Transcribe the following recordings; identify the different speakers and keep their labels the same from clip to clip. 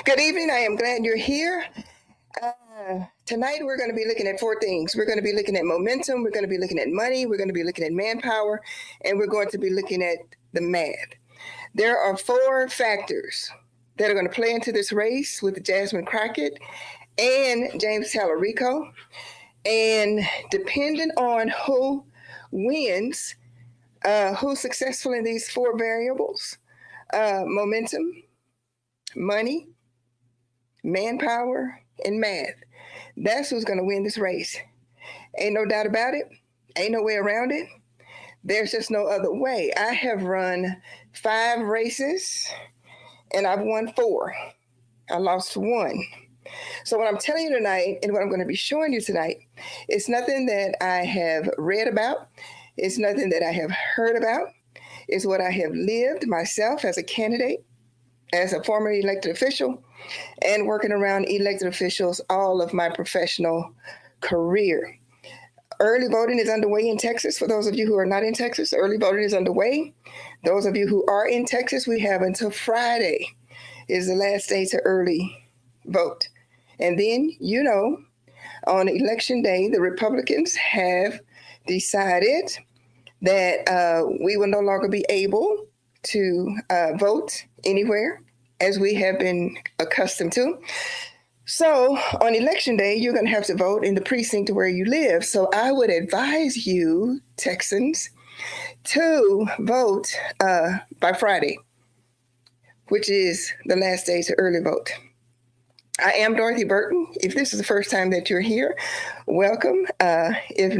Speaker 1: Good evening. I am glad you're here. Tonight, we're going to be looking at four things. We're going to be looking at momentum. We're going to be looking at money. We're going to be looking at manpower. And we're going to be looking at the math. There are four factors that are going to play into this race with Jasmine Crockett and James Talarico. And depending on who wins, who's successful in these four variables, momentum, money, manpower, and math. That's who's going to win this race. Ain't no doubt about it. Ain't no way around it. There's just no other way. I have run 5 races and I've won 4. I lost 1. So what I'm telling you tonight and what I'm going to be showing you tonight is nothing that I have read about. It's nothing that I have heard about. It's what I have lived myself as a candidate, as a former elected official, and working around elected officials all of my professional career. Early voting is underway in Texas. For those of you who are not in Texas, early voting is underway. Those of you who are in Texas, we have until Friday is the last day to early vote. And then, on election day, the Republicans have decided that we will no longer be able to vote anywhere as we have been accustomed to. So on election day, you're going to have to vote in the precinct where you live. So I would advise you, Texans, to vote by Friday, which is the last day to early vote. I am Dorothy Burton. If this is the first time that you're here, welcome. If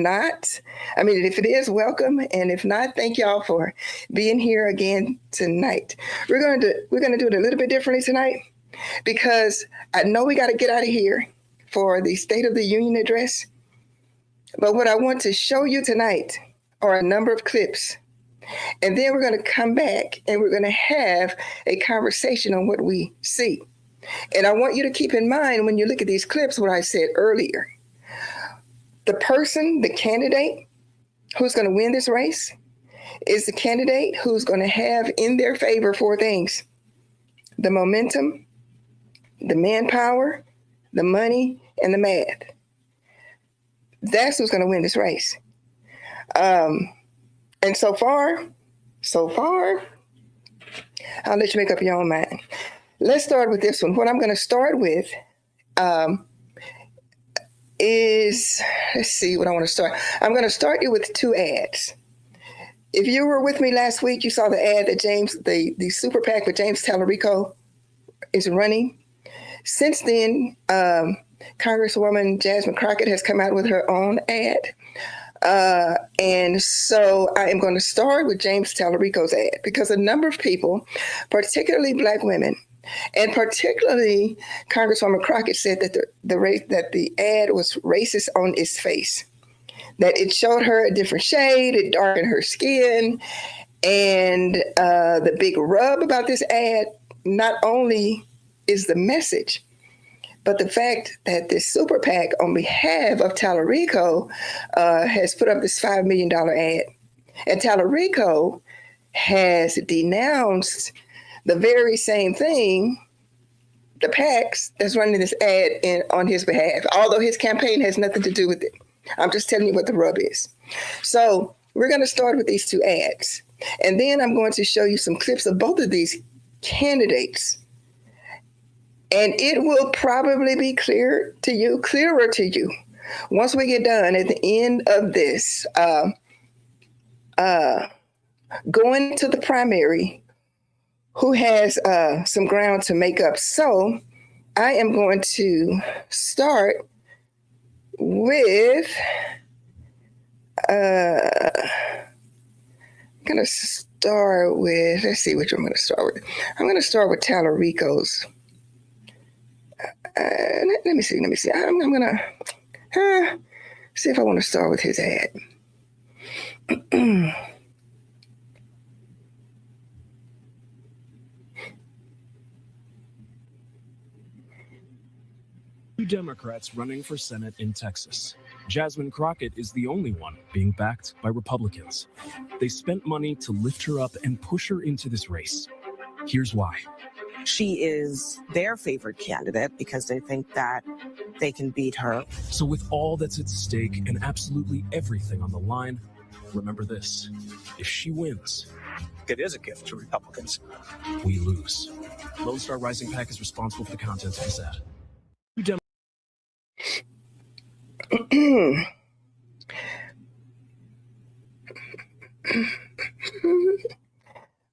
Speaker 1: it is, welcome. And if not, thank y'all for being here again tonight. We're going to do it a little bit differently tonight because I know we got to get out of here for the State of the Union address. But what I want to show you tonight are a number of clips. And then we're going to come back and we're going to have a conversation on what we see. And I want you to keep in mind when you look at these clips what I said earlier. The person, the candidate who's going to win this race is the candidate who's going to have in their favor 4 things: the momentum, the manpower, the money, and the math. That's who's going to win this race. And so far, I'll let you make up your own mind. Let's start with this one. What I'm going to start with is, let's see what I want to start. I'm going to start you with 2 ads. If you were with me last week, you saw the ad that the super PAC with James Talarico is running. Since then, Congresswoman Jasmine Crockett has come out with her own ad. And so I am going to start with James Talarico's ad because a number of people, particularly Black women, and particularly Congresswoman Crockett, said that the ad was racist on its face, that it showed her a different shade, it darkened her skin. And the big rub about this ad not only is the message, but the fact that this super PAC on behalf of Talarico has put up this $5 million ad. And Talarico has denounced the very same thing, the PACs that's running this ad on his behalf, although his campaign has nothing to do with it. I'm just telling you what the rub is. So we're going to start with these 2 ads. And then I'm going to show you some clips of both of these candidates. And it will probably be clearer to you, once we get done at the end of this, going to the primary, who has some ground to make up. So I am going to start with, let's see which I'm going to start with. I'm going to start with Talarico's. Let me see. I'm going to see if I want to start with his ad.
Speaker 2: Two Democrats running for Senate in Texas. Jasmine Crockett is the only one being backed by Republicans. They spent money to lift her up and push her into this race. Here's why.
Speaker 3: She is their favorite candidate because they think that they can beat her.
Speaker 2: So with all that's at stake and absolutely everything on the line, remember this. If she wins,
Speaker 4: it is a gift to Republicans.
Speaker 2: we lose. Lone Star Rising PAC is responsible for the content of this ad.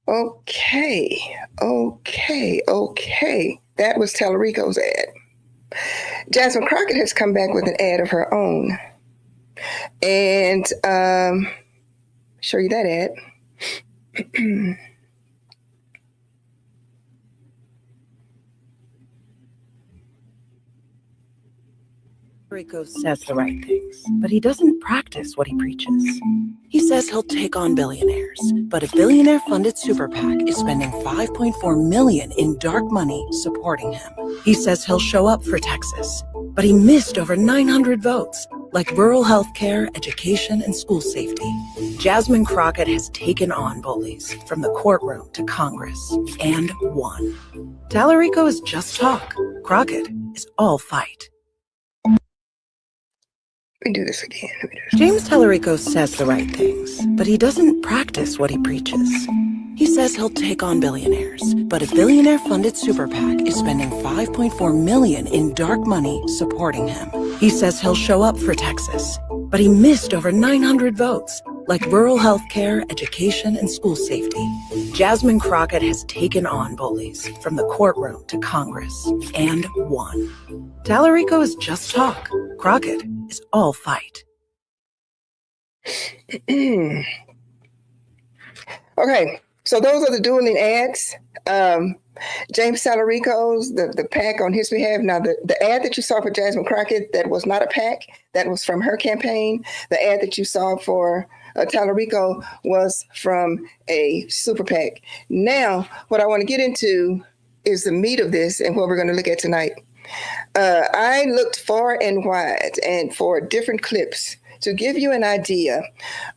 Speaker 1: Okay. That was Talarico's ad. Jasmine Crockett has come back with an ad of her own. And show you that ad.
Speaker 3: Talarico says the right things, but he doesn't practice what he preaches. He says he'll take on billionaires, but a billionaire-funded super PAC is spending $5.4 million in dark money supporting him. He says he'll show up for Texas, but he missed over 900 votes, like rural health care, education, and school safety. Jasmine Crockett has taken on bullies from the courtroom to Congress and won. Talarico is just talk. Crockett is all fight.
Speaker 1: Let me do this again.
Speaker 3: James Talarico says the right things, but he doesn't practice what he preaches. He says he'll take on billionaires, but a billionaire-funded super PAC is spending $5.4 million in dark money supporting him. He says he'll show up for Texas, but he missed over 900 votes, like rural health care, education, and school safety. Jasmine Crockett has taken on bullies from the courtroom to Congress and won. Talarico is just talk. Crockett is all fight.
Speaker 1: Okay, so those are the dueling ads. James Talarico's, the PAC on his behalf. Now, the ad that you saw for Jasmine Crockett, that was not a PAC. That was from her campaign. The ad that you saw for Talarico was from a super PAC. Now, what I want to get into is the meat of this and what we're going to look at tonight. I looked far and wide and for different clips to give you an idea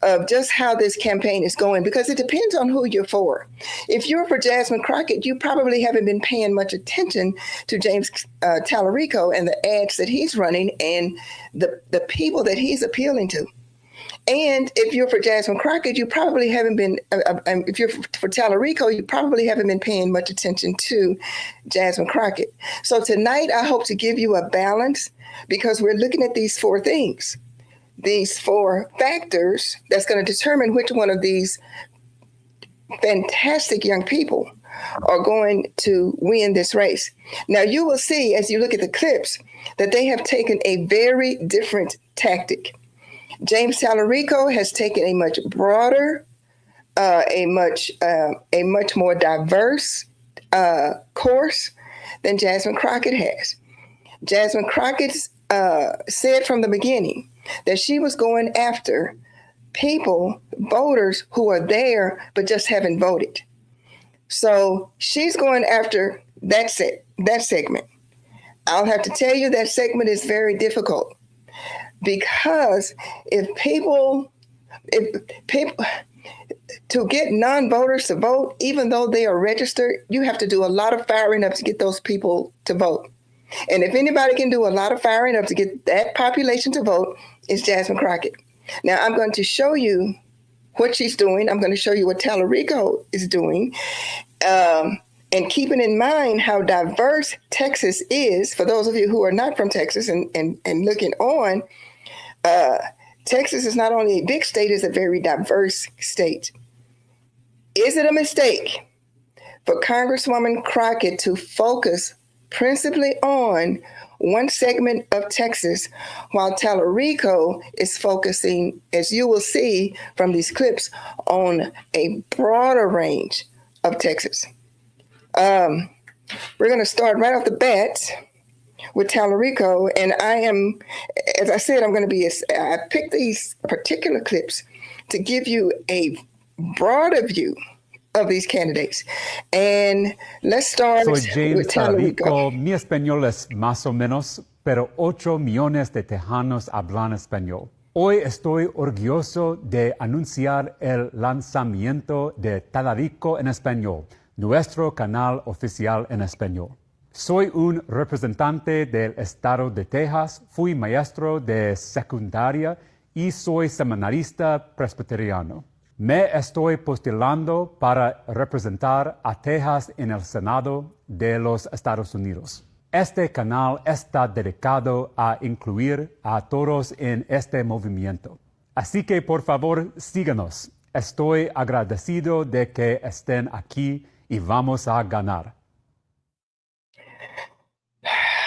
Speaker 1: of just how this campaign is going, because it depends on who you're for. If you're for Jasmine Crockett, you probably haven't been paying much attention to James Talarico and the ads that he's running and the people that he's appealing to. And if you're for Jasmine Crockett, you probably haven't been, if you're for Talarico, you probably haven't been paying much attention to Jasmine Crockett. So tonight, I hope to give you a balance, because we're looking at these four things, these four factors that's going to determine which one of these fantastic young people are going to win this race. Now, you will see as you look at the clips that they have taken a very different tactic. James Talarico has taken a much broader, a much more diverse course than Jasmine Crockett has. Jasmine Crockett said from the beginning that she was going after people, voters who are there but just haven't voted. So she's going after that segment. I'll have to tell you that segment is very difficult. Because if people to get non-voters to vote, even though they are registered, you have to do a lot of firing up to get those people to vote. And if anybody can do a lot of firing up to get that population to vote, it's Jasmine Crockett. Now, I'm going to show you what she's doing. I'm going to show you what Talarico is doing. And keeping in mind how diverse Texas is, for those of you who are not from Texas and looking on, Texas is not only a big state, it's a very diverse state. Is it a mistake for Congresswoman Crockett to focus principally on one segment of Texas, while Talarico is focusing, as you will see from these clips, on a broader range of Texas? We're going to start right off the bat with Talarico, and I am, as I said, I picked these particular clips to give you a broader view of these candidates. And let's start
Speaker 5: Soy James
Speaker 1: with Talarico.
Speaker 5: Talarico. Mi español es más o menos, pero 8 millones de tejanos hablan español. Hoy estoy orgulloso de anunciar el lanzamiento de Talarico en español. nuestro canal oficial en español. Soy un representante del estado de Texas, fui maestro de secundaria y soy seminarista presbiteriano. Me estoy postulando para representar a Texas en el Senado de los Estados Unidos. Este canal está dedicado a incluir a todos en este movimiento. Así que por favor síganos. Estoy agradecido de que estén aquí y vamos a ganar.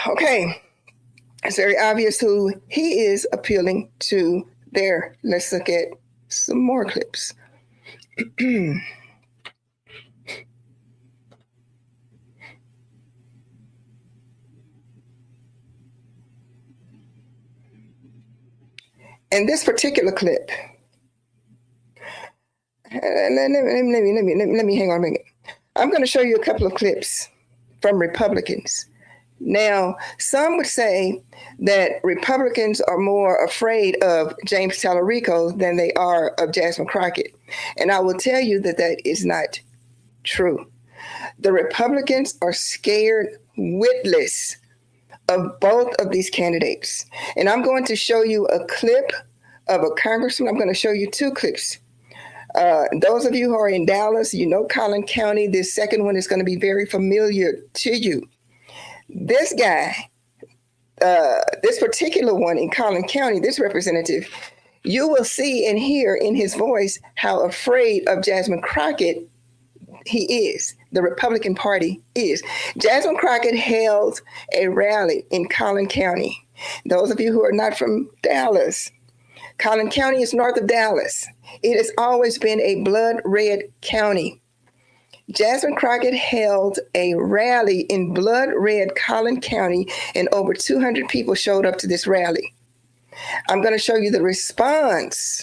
Speaker 1: Okay, it's very obvious who he is appealing to there. Let's look at some more clips. In this particular clip, let me hang on a minute. I'm going to show you a couple of clips from Republicans. Now, some would say that Republicans are more afraid of James Talarico than they are of Jasmine Crockett. And I will tell you that that is not true. The Republicans are scared witless of both of these candidates. And I'm going to show you a clip of a congressman. I'm going to show you two clips. Those of you who are in Dallas, you know Collin County. This second one is going to be very familiar to you. This guy, this particular one in Collin County, this representative, you will see and hear in his voice how afraid of Jasmine Crockett he is, the Republican Party is. Jasmine Crockett held a rally in Collin County. Those of you who are not from Dallas, Collin County is north of Dallas. It has always been a blood red county. Jasmine Crockett held a rally in blood red Collin County, and over 200 people showed up to this rally. I'm going to show you the response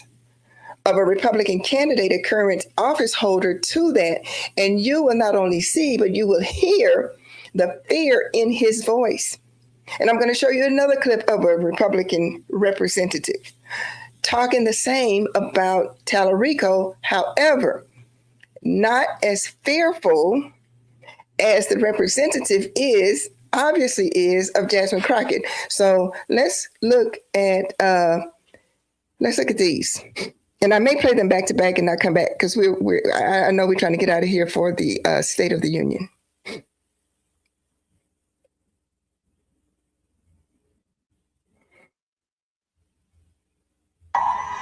Speaker 1: of a Republican candidate, a current office holder, to that, and you will not only see, but you will hear the fear in his voice. And I'm going to show you another clip of a Republican representative talking the same about Talarico, however, not as fearful as the representative is, obviously is, of Jasmine Crockett. So let's look at these. And I may play them back to back and not come back because I know we're trying to get out of here for the State of the Union.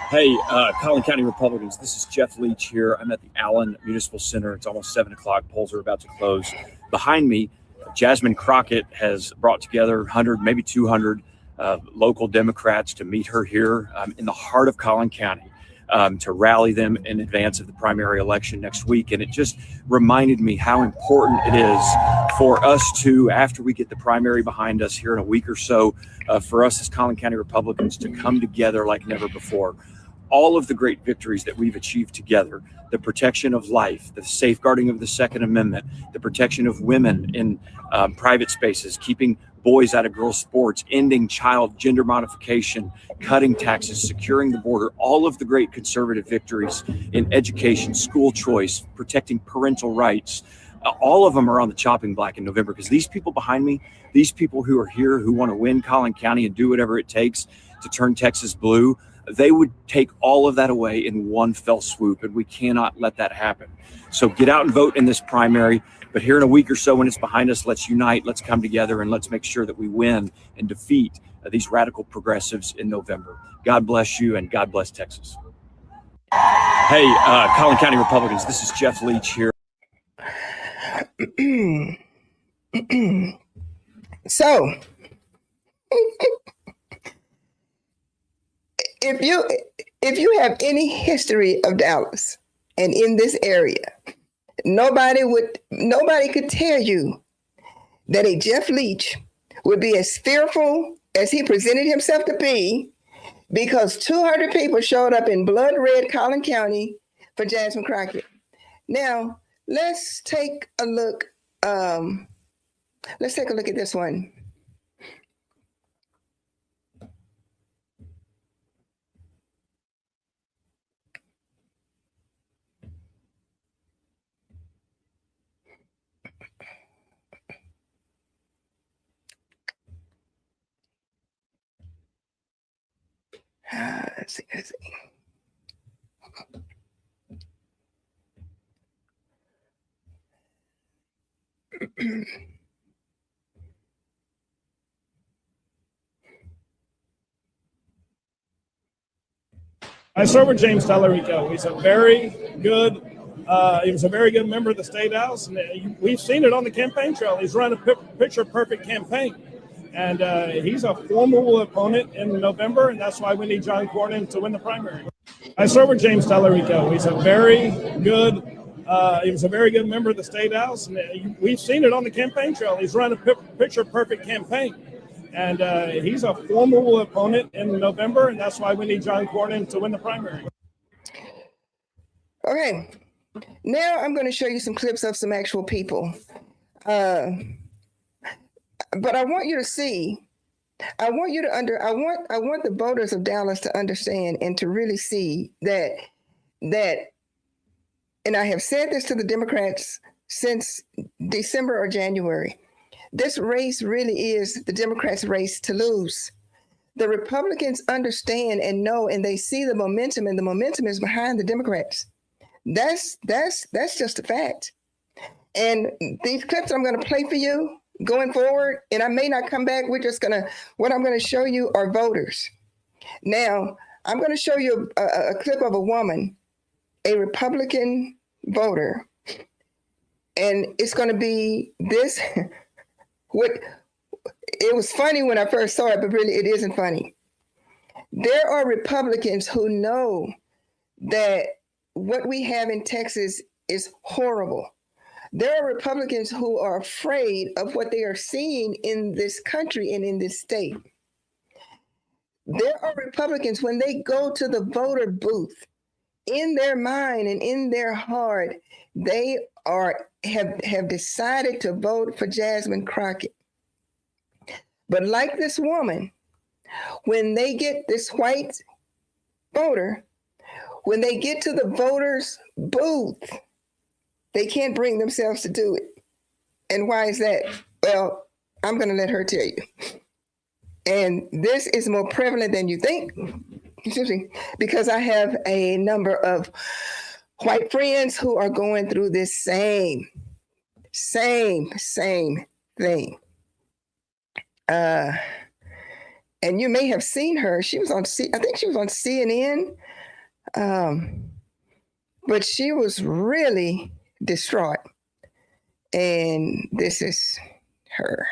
Speaker 6: Hey, Collin County Republicans, this is Jeff Leach here. I'm at the Allen Municipal Center. It's almost 7 o'clock. Polls are about to close. Behind me, Jasmine Crockett has brought together 100, maybe 200 local Democrats to meet her here in the heart of Collin County to rally them in advance of the primary election next week. And it just reminded me how important it is for us to, after we get the primary behind us here in a week or so, for us as Collin County Republicans to come together like never before. All of the great victories that we've achieved together, the protection of life, the safeguarding of the Second Amendment, the protection of women in private spaces, keeping boys out of girls' sports, ending child gender modification, cutting taxes, securing the border, all of the great conservative victories in education, school choice, protecting parental rights, all of them are on the chopping block in November, because these people behind me, these people who are here who want to win Collin County and do whatever it takes to turn Texas blue, they would take all of that away in one fell swoop, and we cannot let that happen. So get out and vote in this primary. But here in a week or so, when it's behind us, let's unite, let's come together, and let's make sure that we win and defeat these radical progressives in November. God bless you, and God bless Texas. Hey, Collin County Republicans, this is Jeff Leach here.
Speaker 1: So, if you have any history of Dallas and in this area, nobody could tell you that a Jeff Leach would be as fearful as he presented himself to be because 200 people showed up in blood red Collin County for Jasmine Crockett. Now, let's take a look. Let's take a look at this one. see.
Speaker 7: I serve with James Talarico. He's a very good. He was a very good member of the State House, and we've seen it on the campaign trail. He's run a picture-perfect campaign, and he's a formidable opponent in November, and that's why we need John Cornyn to win the primary. I serve with James Talarico. He's a very good. He was a very good member of the State House, and we've seen it on the campaign trail. He's run a picture-perfect campaign. And he's a formidable opponent in November, and that's why we need John Cornyn to win the primary.
Speaker 1: Okay, now I'm going to show you some clips of some actual people. But I want you to see, I want the voters of Dallas to understand and to really see that, and I have said this to the Democrats since December or January, this race really is the Democrats' race to lose. The Republicans understand and know, and they see the momentum, and the momentum is behind the Democrats. That's just a fact. And these clips I'm going to play for you going forward, and I may not come back. What I'm going to show you are voters. Now, I'm going to show you a clip of a woman, a Republican voter, and it's going to be this. It was funny when I first saw it, but really it isn't funny. There are Republicans who know that what we have in Texas is horrible. There are Republicans who are afraid of what they are seeing in this country and in this state. There are Republicans, when they go to the voter booth, in their mind and in their heart, they have decided to vote for Jasmine Crockett. But like this woman, when they get this white voter, when they get to the voters' booth, they can't bring themselves to do it. And why is that? Well, I'm going to let her tell you. And this is more prevalent than you think, excuse me, because I have a number of white friends who are going through this same thing. And you may have seen her. She was on, I think she was on CNN, but she was really distraught. And this is her.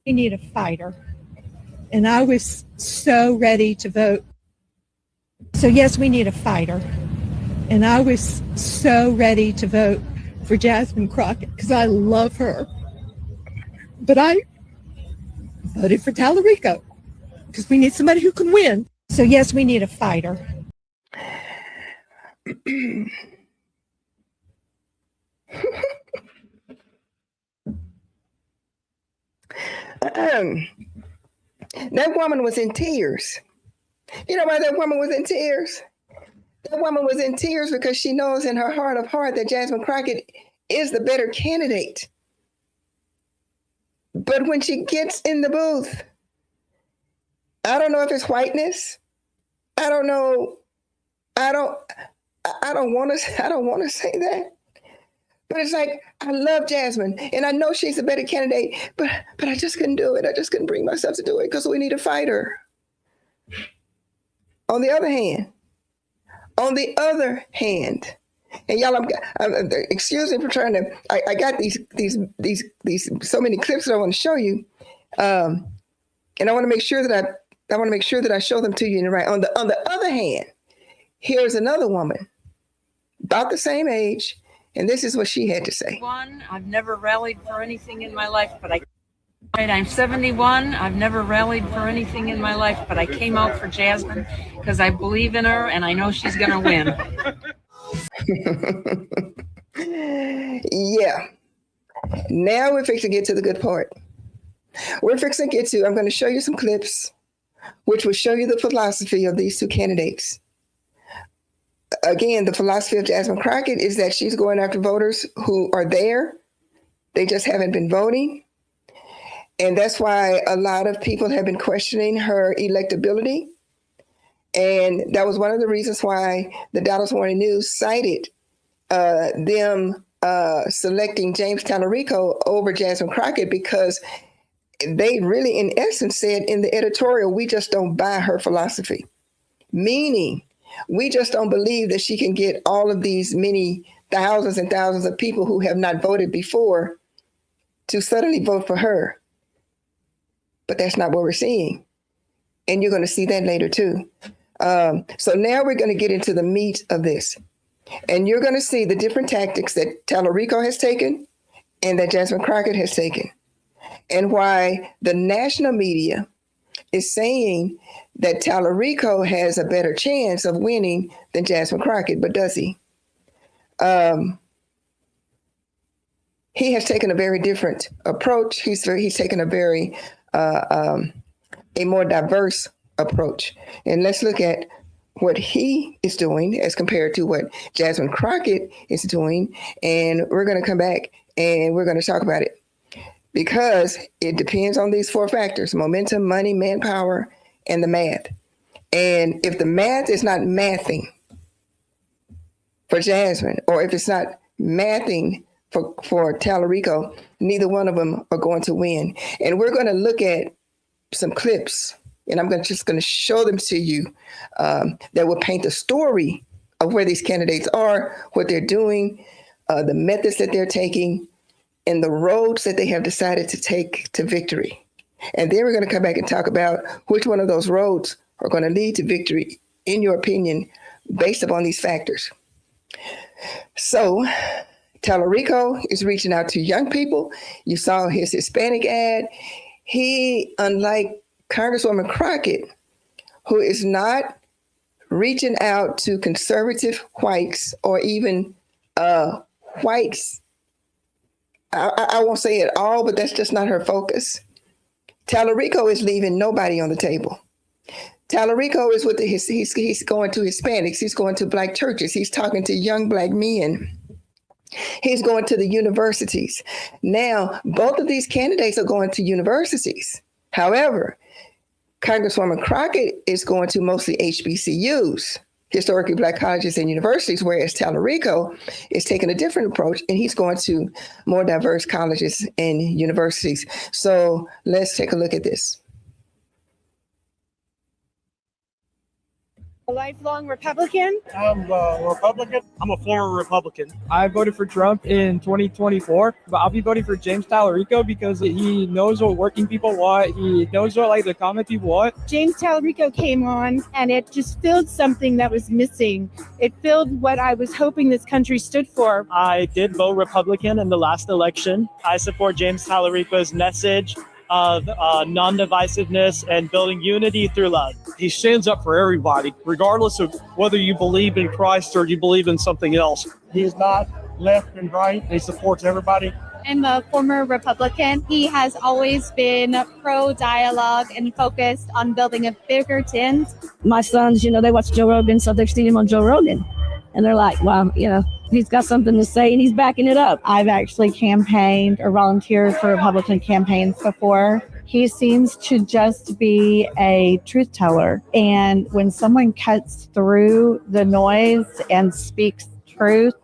Speaker 8: We need a fighter. And I was so ready to vote. So yes, we need a fighter. And I was so ready to vote for Jasmine Crockett because I love her. But I voted for Talarico because we need somebody who can win. So yes, we need a fighter.
Speaker 1: That woman was in tears. You know why that woman was in tears? That woman was in tears because she knows in her heart of heart that Jasmine Crockett is the better candidate. But when she gets in the booth, I don't know if it's whiteness. I don't know. I don't want to say that. But it's like, I love Jasmine, and I know she's a better candidate, but I just couldn't do it. I just couldn't bring myself to do it because we need a fighter. On the other hand, and y'all, I'm excuse me for trying to. I got these so many clips that I want to show you, and I want to make sure that I show them to you in the right. On the other hand, here's another woman, about the same age. And this is what she had to say.
Speaker 9: I've never rallied for anything in my life, but I'm 71. I've never rallied for anything in my life, but I came out for Jasmine because I believe in her and I know she's going to win.
Speaker 1: Yeah. Now we're fixing to get to the good part. I'm going to show you some clips, which will show you the philosophy of these two candidates. Again, the philosophy of Jasmine Crockett is that she's going after voters who are there. They just haven't been voting. And that's why a lot of people have been questioning her electability. And that was one of the reasons why the Dallas Morning News cited them selecting James Talarico over Jasmine Crockett, because they really, in essence, said in the editorial, we just don't buy her philosophy. Meaning, we just don't believe that she can get all of these many thousands and thousands of people who have not voted before to suddenly vote for her. But that's not what we're seeing. And you're going to see that later too. So now we're going to get into the meat of this. And you're going to see the different tactics that Talarico has taken and that Jasmine Crockett has taken. And why the national media is saying that Talarico has a better chance of winning than Jasmine Crockett, but does he? He has taken a very different approach. He's taken a very a more diverse approach. And let's look at what he is doing as compared to what Jasmine Crockett is doing. And we're going to come back and we're going to talk about it, because it depends on these four factors: momentum, money, manpower, and the math. And if the math is not mathing for Jasmine, or if it's not mathing for Talarico, neither one of them are going to win. And we're going to look at some clips, and I'm just going to show them to you that will paint the story of where these candidates are, what they're doing, the methods that they're taking, and the roads that they have decided to take to victory. And then we're going to come back and talk about which one of those roads are going to lead to victory, in your opinion, based upon these factors. So Talarico is reaching out to young people. You saw his Hispanic ad. He, unlike Congresswoman Crockett, who is not reaching out to conservative whites or even whites, I won't say it all, but that's just not her focus. Talarico is leaving nobody on the table. Talarico is he's going to Hispanics. He's going to Black churches. He's talking to young Black men. He's going to the universities. Now, both of these candidates are going to universities. However, Congresswoman Crockett is going to mostly HBCUs, historically Black colleges and universities, whereas Talarico is taking a different approach, and he's going to more diverse colleges and universities. So let's take a look at this.
Speaker 10: A lifelong Republican.
Speaker 4: I'm a Republican. I'm a former Republican.
Speaker 11: I voted for Trump in 2024, but I'll be voting for James Talarico because he knows what working people want. He knows what the common people want.
Speaker 10: James Talarico came on, and it just filled something that was missing. It filled what I was hoping this country stood for.
Speaker 4: I did vote Republican in the last election. I support James Talarico's message of non-divisiveness and building unity through love.
Speaker 12: He stands up for everybody, regardless of whether you believe in Christ or you believe in something else.
Speaker 7: He's not left and right. He supports everybody.
Speaker 13: I'm a former Republican. He has always been pro-dialogue and focused on building a bigger tent.
Speaker 14: My sons, they watch Joe Rogan, so they've seen him on Joe Rogan. And they're like, wow, he's got something to say and he's backing it up.
Speaker 15: I've actually campaigned or volunteered for Republican campaigns before. He seems to just be a truth teller. And when someone cuts through the noise and speaks truth,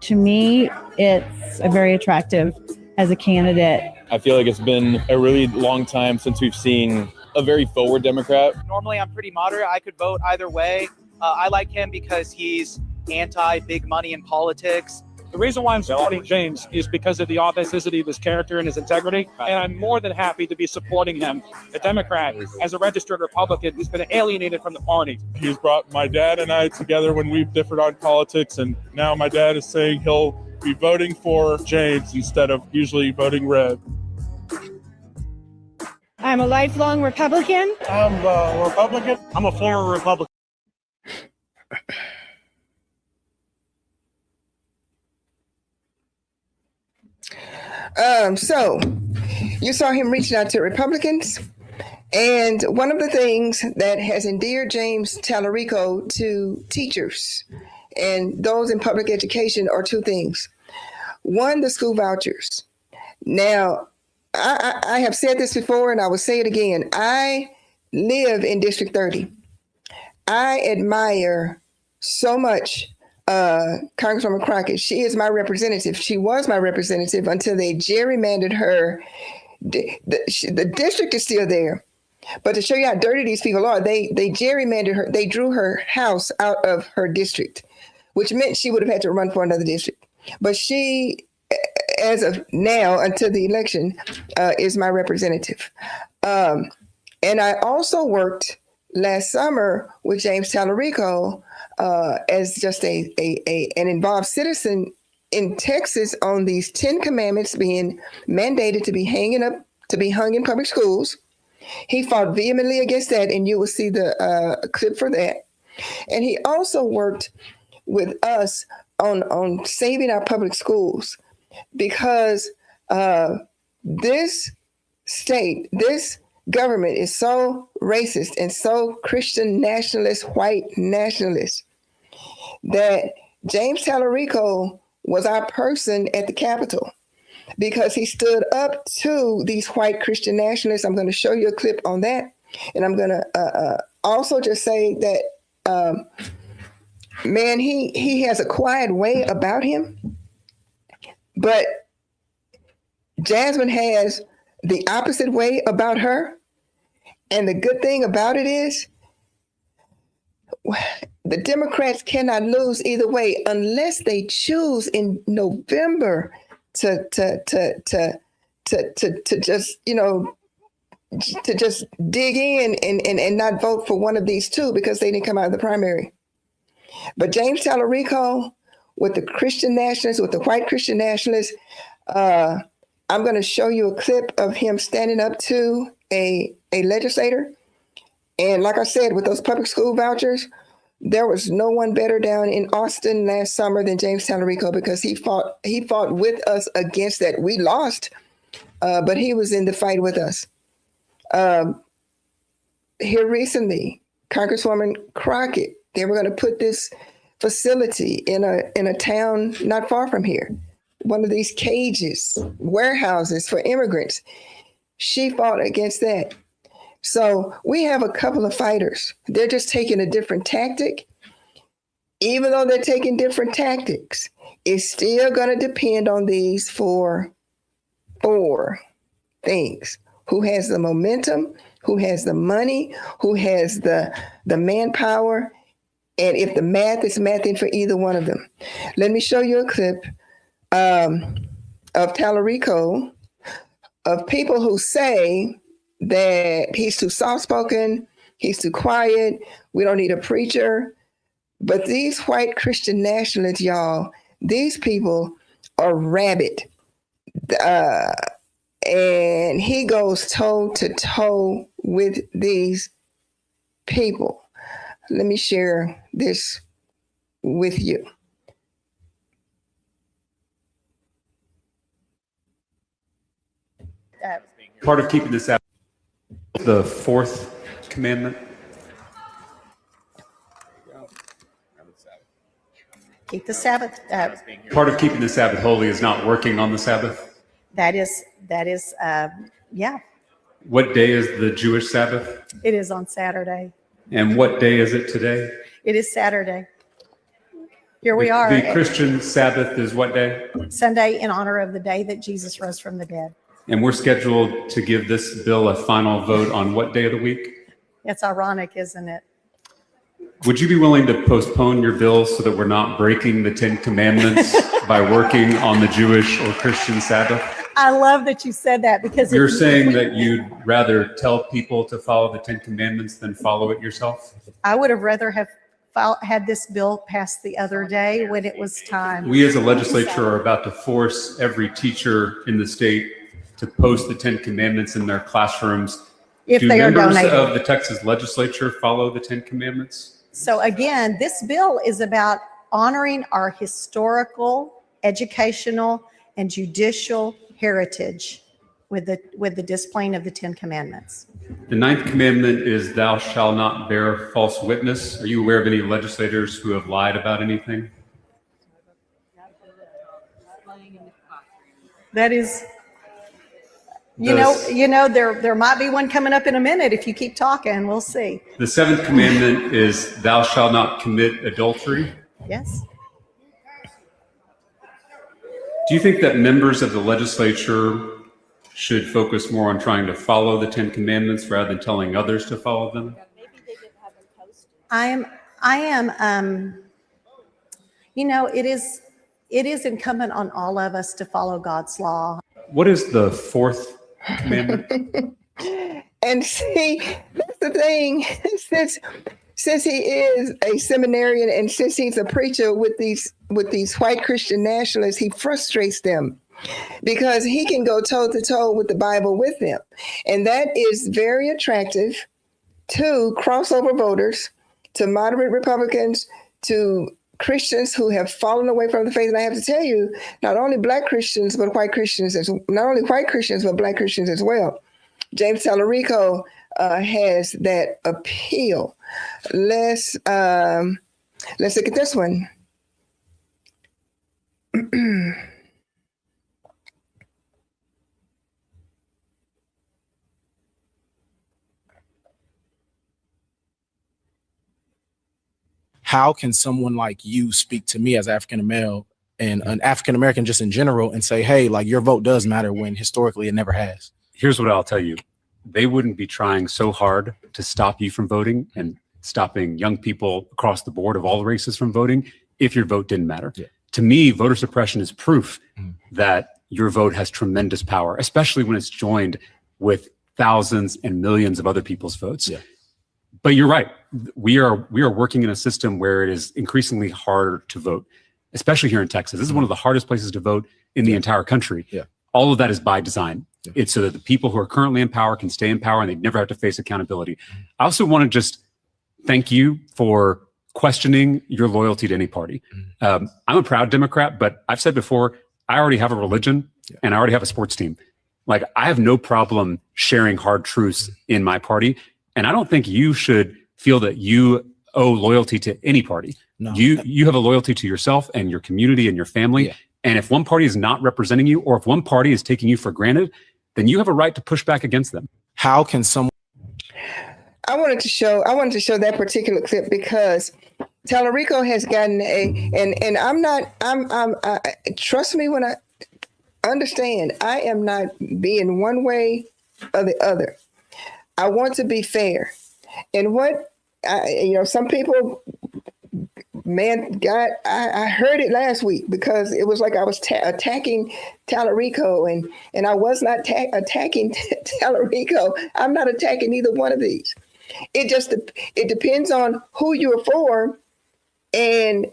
Speaker 15: to me, it's very attractive as a candidate.
Speaker 16: I feel like it's been a really long time since we've seen a very forward Democrat.
Speaker 17: Normally, I'm pretty moderate. I could vote either way. I like him because he's anti-big money in politics.
Speaker 11: The reason why I'm supporting James is because of the authenticity of his character and his integrity, and I'm more than happy to be supporting him. A Democrat, as a registered Republican, who's been alienated from the party.
Speaker 18: He's brought my dad and I together when we've differed on politics, and now my dad is saying he'll be voting for James instead of usually voting red.
Speaker 10: I'm a lifelong Republican.
Speaker 7: I'm a Republican.
Speaker 4: I'm a former Republican.
Speaker 1: So you saw him reaching out to Republicans. And one of the things that has endeared James Talarico to teachers and those in public education are two things. One, the school vouchers. Now, I have said this before and I will say it again. I live in District 30. I admire so much Congresswoman Crockett. She is my representative. She was my representative until they gerrymandered her. The district is still there. But to show you how dirty these people are, they gerrymandered her. They drew her house out of her district, which meant she would have had to run for another district. But she, as of now, until the election, is my representative. And I also worked last summer with James Talarico as just an involved citizen in Texas on these 10 commandments being mandated to be hung in public schools. He fought vehemently against that, and you will see the clip for that. And he also worked with us on saving our public schools, because this state, this government is so racist and so Christian nationalist, white nationalist, that James Talarico was our person at the Capitol, because he stood up to these white Christian nationalists. I'm going to show you a clip on that. And I'm going to also just say that, man, he has a quiet way about him. But Jasmine has the opposite way about her. And the good thing about it is the Democrats cannot lose either way unless they choose in November to just, to just dig in and not vote for one of these two because they didn't come out of the primary. But James Talarico with the Christian nationalists, with the white Christian nationalists, I'm going to show you a clip of him standing up to a legislator. And like I said, with those public school vouchers, there was no one better down in Austin last summer than James Talarico, because he fought with us against that. We lost, but he was in the fight with us. Here recently, Congresswoman Crockett, they were going to put this facility in a town not far from here, one of these cages, warehouses for immigrants. She fought against that. So we have a couple of fighters. They're just taking a different tactic. Even though they're taking different tactics, it's still going to depend on these four things. Who has the momentum, who has the money, who has the manpower, and if the math is mathing for either one of them. Let me show you a clip of Talarico, of people who say that he's too soft-spoken, he's too quiet, we don't need a preacher. But these white Christian nationalists, y'all, these people are rabid. And he goes toe-to-toe with these people. Let me share this with you.
Speaker 5: Part of keeping the Sabbath, the fourth commandment.
Speaker 19: Keep the Sabbath.
Speaker 5: Part of keeping the Sabbath holy is not working on the Sabbath.
Speaker 19: That is, yeah.
Speaker 5: What day is the Jewish Sabbath?
Speaker 19: It is on Saturday.
Speaker 5: And what day is it today?
Speaker 19: It is Saturday. Here we are.
Speaker 5: The Christian Sabbath is what day?
Speaker 19: Sunday, in honor of the day that Jesus rose from the dead.
Speaker 5: And we're scheduled to give this bill a final vote on what day of the week?
Speaker 19: It's ironic, isn't it?
Speaker 5: Would you be willing to postpone your bill so that we're not breaking the 10 Commandments by working on the Jewish or Christian Sabbath?
Speaker 19: I love that you said that, because
Speaker 5: you're saying that you'd rather tell people to follow the 10 Commandments than follow it yourself?
Speaker 19: I would have rather have had this bill passed the other day when it was time.
Speaker 5: We as a legislature are about to force every teacher in the state to post the 10 Commandments in their classrooms.
Speaker 19: If they are donated.
Speaker 5: Do members of the Texas legislature follow the 10 Commandments?
Speaker 19: So again, this bill is about honoring our historical, educational, and judicial heritage with the displaying of the 10 Commandments.
Speaker 5: The 9th commandment is thou shalt not bear false witness. Are you aware of any legislators who have lied about anything?
Speaker 19: That is, There might be one coming up in a minute if you keep talking. We'll see.
Speaker 5: The seventh commandment is thou shalt not commit adultery.
Speaker 19: Yes.
Speaker 5: Do you think that members of the legislature should focus more on trying to follow the 10 commandments rather than telling others to follow them?
Speaker 19: I am, it is incumbent on all of us to follow God's law.
Speaker 5: What is the fourth commandment?
Speaker 1: And see, that's the thing. Since he is a seminarian and since he's a preacher with these white Christian nationalists, he frustrates them because he can go toe to toe with the Bible with them. And that is very attractive to crossover voters, to moderate Republicans, to Christians who have fallen away from the faith. And I have to tell you, not only black Christians, but white Christians, not only white Christians, but black Christians as well. James Talarico has that appeal. Let's look at this one.
Speaker 20: How can someone like you speak to me as African American and an African American just in general and say, hey, like your vote does matter when historically it never has?
Speaker 5: Here's what I'll tell you. They wouldn't be trying so hard to stop you from voting and stopping young people across the board of all races from voting if your vote didn't matter. Yeah. To me, voter suppression is proof that your vote has tremendous power, especially when it's joined with thousands and millions of other people's votes. Yeah. But you're right. We are working in a system where it is increasingly harder to vote, especially here in Texas. This is one of the hardest places to vote in the entire country. Yeah. All of that is by design. Yeah. It's so that the people who are currently in power can stay in power and they never have to face accountability. I also want to just thank you for questioning your loyalty to any party. I'm a proud Democrat, but I've said before, I already have a religion and I already have a sports team. Like, I have no problem sharing hard truths in my party. And I don't think you should feel that you owe loyalty to any party. No. You have a loyalty to yourself and your community and your family. Yeah. And if one party is not representing you, or if one party is taking you for granted, then you have a right to push back against them.
Speaker 20: How can someone...
Speaker 1: I wanted to show that particular clip because Talarico has gotten trust me when I understand, I am not being one way or the other. I want to be fair. And some people, I heard it last week because it was like I was attacking Talarico and I was not attacking Talarico. I'm not attacking either one of these. It depends on who you're for and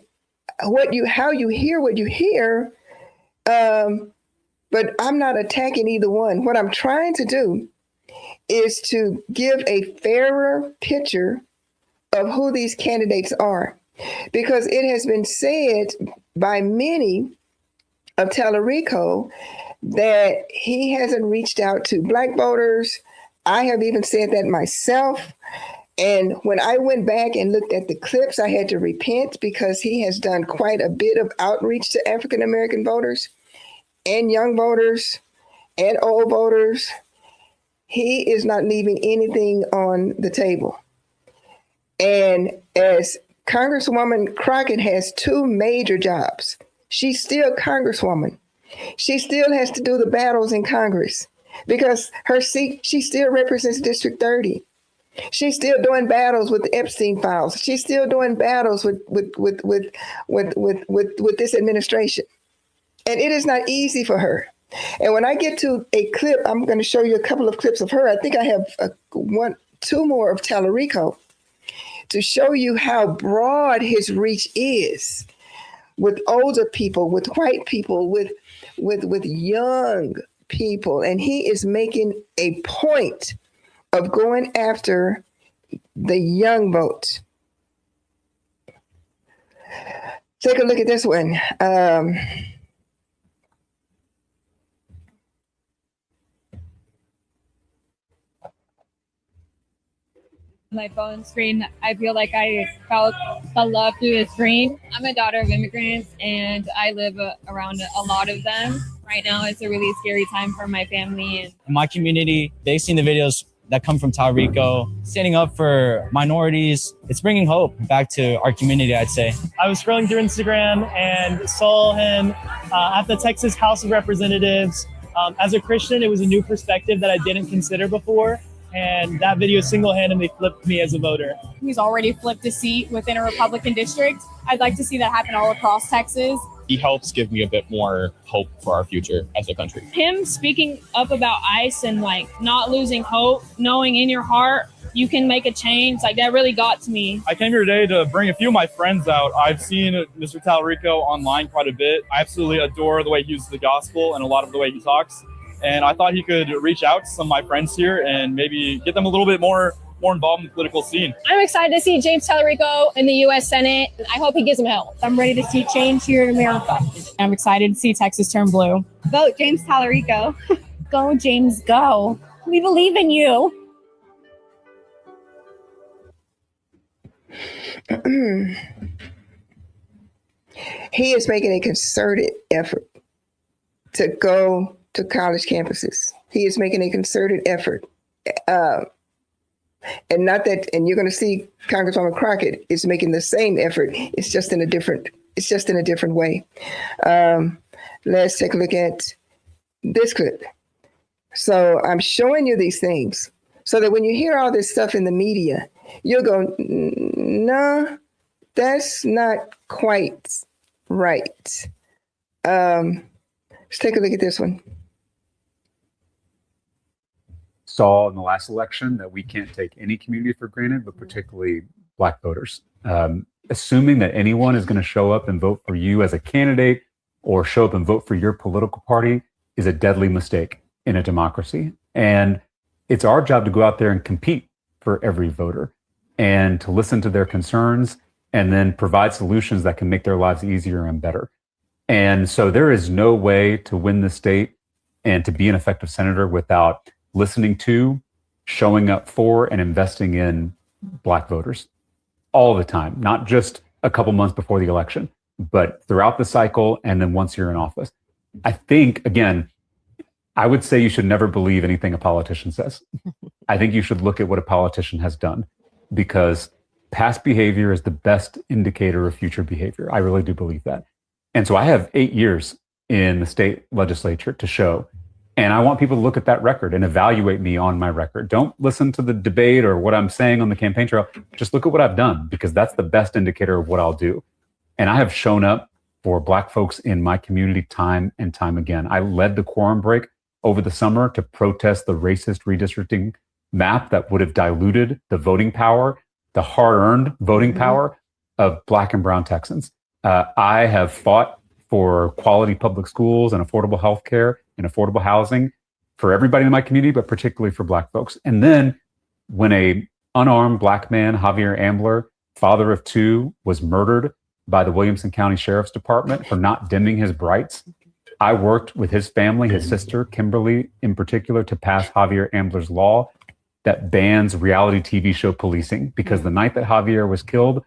Speaker 1: how you hear what you hear. But I'm not attacking either one. What I'm trying to do is to give a fairer picture of who these candidates are. Because it has been said by many of Talarico that he hasn't reached out to Black voters. I have even said that myself. And when I went back and looked at the clips, I had to repent because he has done quite a bit of outreach to African American voters and young voters and old voters. He is not leaving anything on the table. And as Congresswoman Crockett has two major jobs, she's still Congresswoman. She still has to do the battles in Congress because her seat, she still represents District 30. She's still doing battles with the Epstein files. She's still doing battles with this administration. And it is not easy for her. And when I get to a clip, I'm going to show you a couple of clips of her. I think I have two more of Talarico to show you how broad his reach is with older people, with white people, with young people. And he is making a point of going after the young vote. Take a look at this one.
Speaker 21: My phone screen, I feel like I felt the love through the screen. I'm a daughter of immigrants and I live around a lot of them. Right now, it's a really scary time for my family. And
Speaker 2: in my community, they've seen the videos that come from Talarico, standing up for minorities. It's bringing hope back to our community, I'd say.
Speaker 4: I was scrolling through Instagram and saw him at the Texas House of Representatives. As a Christian, it was a new perspective that I didn't consider before. And that video single-handedly flipped me as a voter.
Speaker 21: he's already flipped a seat within a Republican district. I'd like to see that happen all across Texas.
Speaker 16: He helps give me a bit more hope for our future as a country.
Speaker 21: Him speaking up about ICE and like not losing hope, knowing in your heart you can make a change, like that really got to me.
Speaker 22: I came here today to bring a few of my friends out. I've seen Mr. Talarico online quite a bit. I absolutely adore the way he uses the gospel and a lot of the way he talks. And I thought he could reach out to some of my friends here and maybe get them a little bit more involved in the political scene.
Speaker 21: I'm excited to see James Talarico in the U.S. Senate. I hope he gives him help. I'm ready to see change here in America. I'm excited to see Texas turn blue.
Speaker 13: Vote James Talarico.
Speaker 14: Go, James, go. We believe in you.
Speaker 1: He is making a concerted effort to go to college campuses. He is making a concerted effort. And not that, and you're going to see Congresswoman Crockett is making the same effort. It's just in a different way. Let's take a look at this clip. So I'm showing you these things so that when you hear all this stuff in the media, you'll go, no, that's not quite right. Let's take a look at this one.
Speaker 5: Saw in the last election that we can't take any community for granted, but particularly Black voters. Assuming that anyone is going to show up and vote for you as a candidate or show up and vote for your political party is a deadly mistake in a democracy. And it's our job to go out there and compete for every voter and to listen to their concerns and then provide solutions that can make their lives easier and better. And so there is no way to win the state and to be an effective senator without listening to, showing up for, and investing in Black voters all the time, not just a couple months before the election, but throughout the cycle and then once you're in office. I think, again, I would say you should never believe anything a politician says. I think you should look at what a politician has done, because past behavior is the best indicator of future behavior. I really do believe that. And so I have 8 years in the state legislature to show. And I want people to look at that record and evaluate me on my record. Don't listen to the debate or what I'm saying on the campaign trail. Just look at what I've done, because that's the best indicator of what I'll do. And I have shown up for Black folks in my community time and time again. I led the quorum break over the summer to protest the racist redistricting map that would have diluted the voting power, the hard-earned voting power of Black and brown Texans. I have fought for quality public schools and affordable health care and affordable housing for everybody in my community, but particularly for Black folks. And then when a unarmed Black man, Javier Ambler, father of 2, was murdered by the Williamson County Sheriff's Department for not dimming his brights, I worked with his family, his sister, Kimberly in particular, to pass Javier Ambler's law that bans reality TV show policing, because the night that Javier was killed,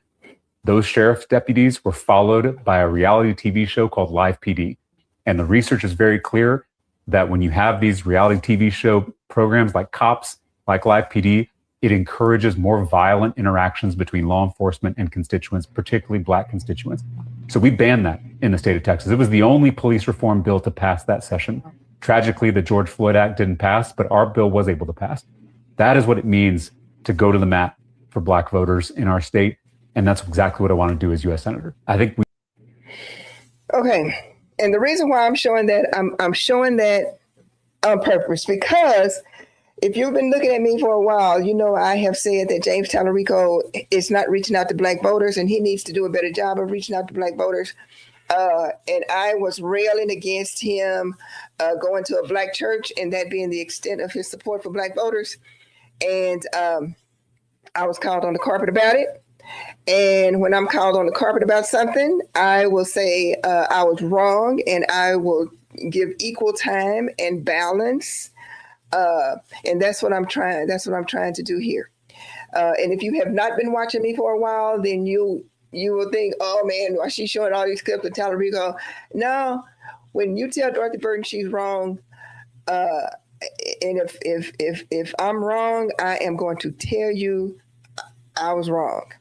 Speaker 5: those sheriff's deputies were followed by a reality TV show called Live PD. And the research is very clear that when you have these reality TV show programs like Cops, like Live PD, it encourages more violent interactions between law enforcement and constituents, particularly Black constituents. So we banned that in the state of Texas. It was the only police reform bill to pass that session. Tragically, the George Floyd Act didn't pass, but our bill was able to pass. That is what it means to go to the mat for Black voters in our state. And that's exactly what I want to do as U.S. Senator. I think we.
Speaker 1: Okay. And the reason why I'm showing that, I'm showing that on purpose, because if you've been looking at me for a while, you know I have said that James Talarico is not reaching out to Black voters, and he needs to do a better job of reaching out to Black voters. And I was railing against him going to a Black church, and that being the extent of his support for Black voters. And I was called on the carpet about it. And when I'm called on the carpet about something, I will say I was wrong, and I will give equal time and balance. And that's what I'm trying. That's what I'm trying to do here. And if you have not been watching me for a while, then you will think, oh man, why she's showing all these clips of Talarico? No, when you tell Dorothy Burton she's wrong, and if I'm wrong, I am going to tell you I was wrong.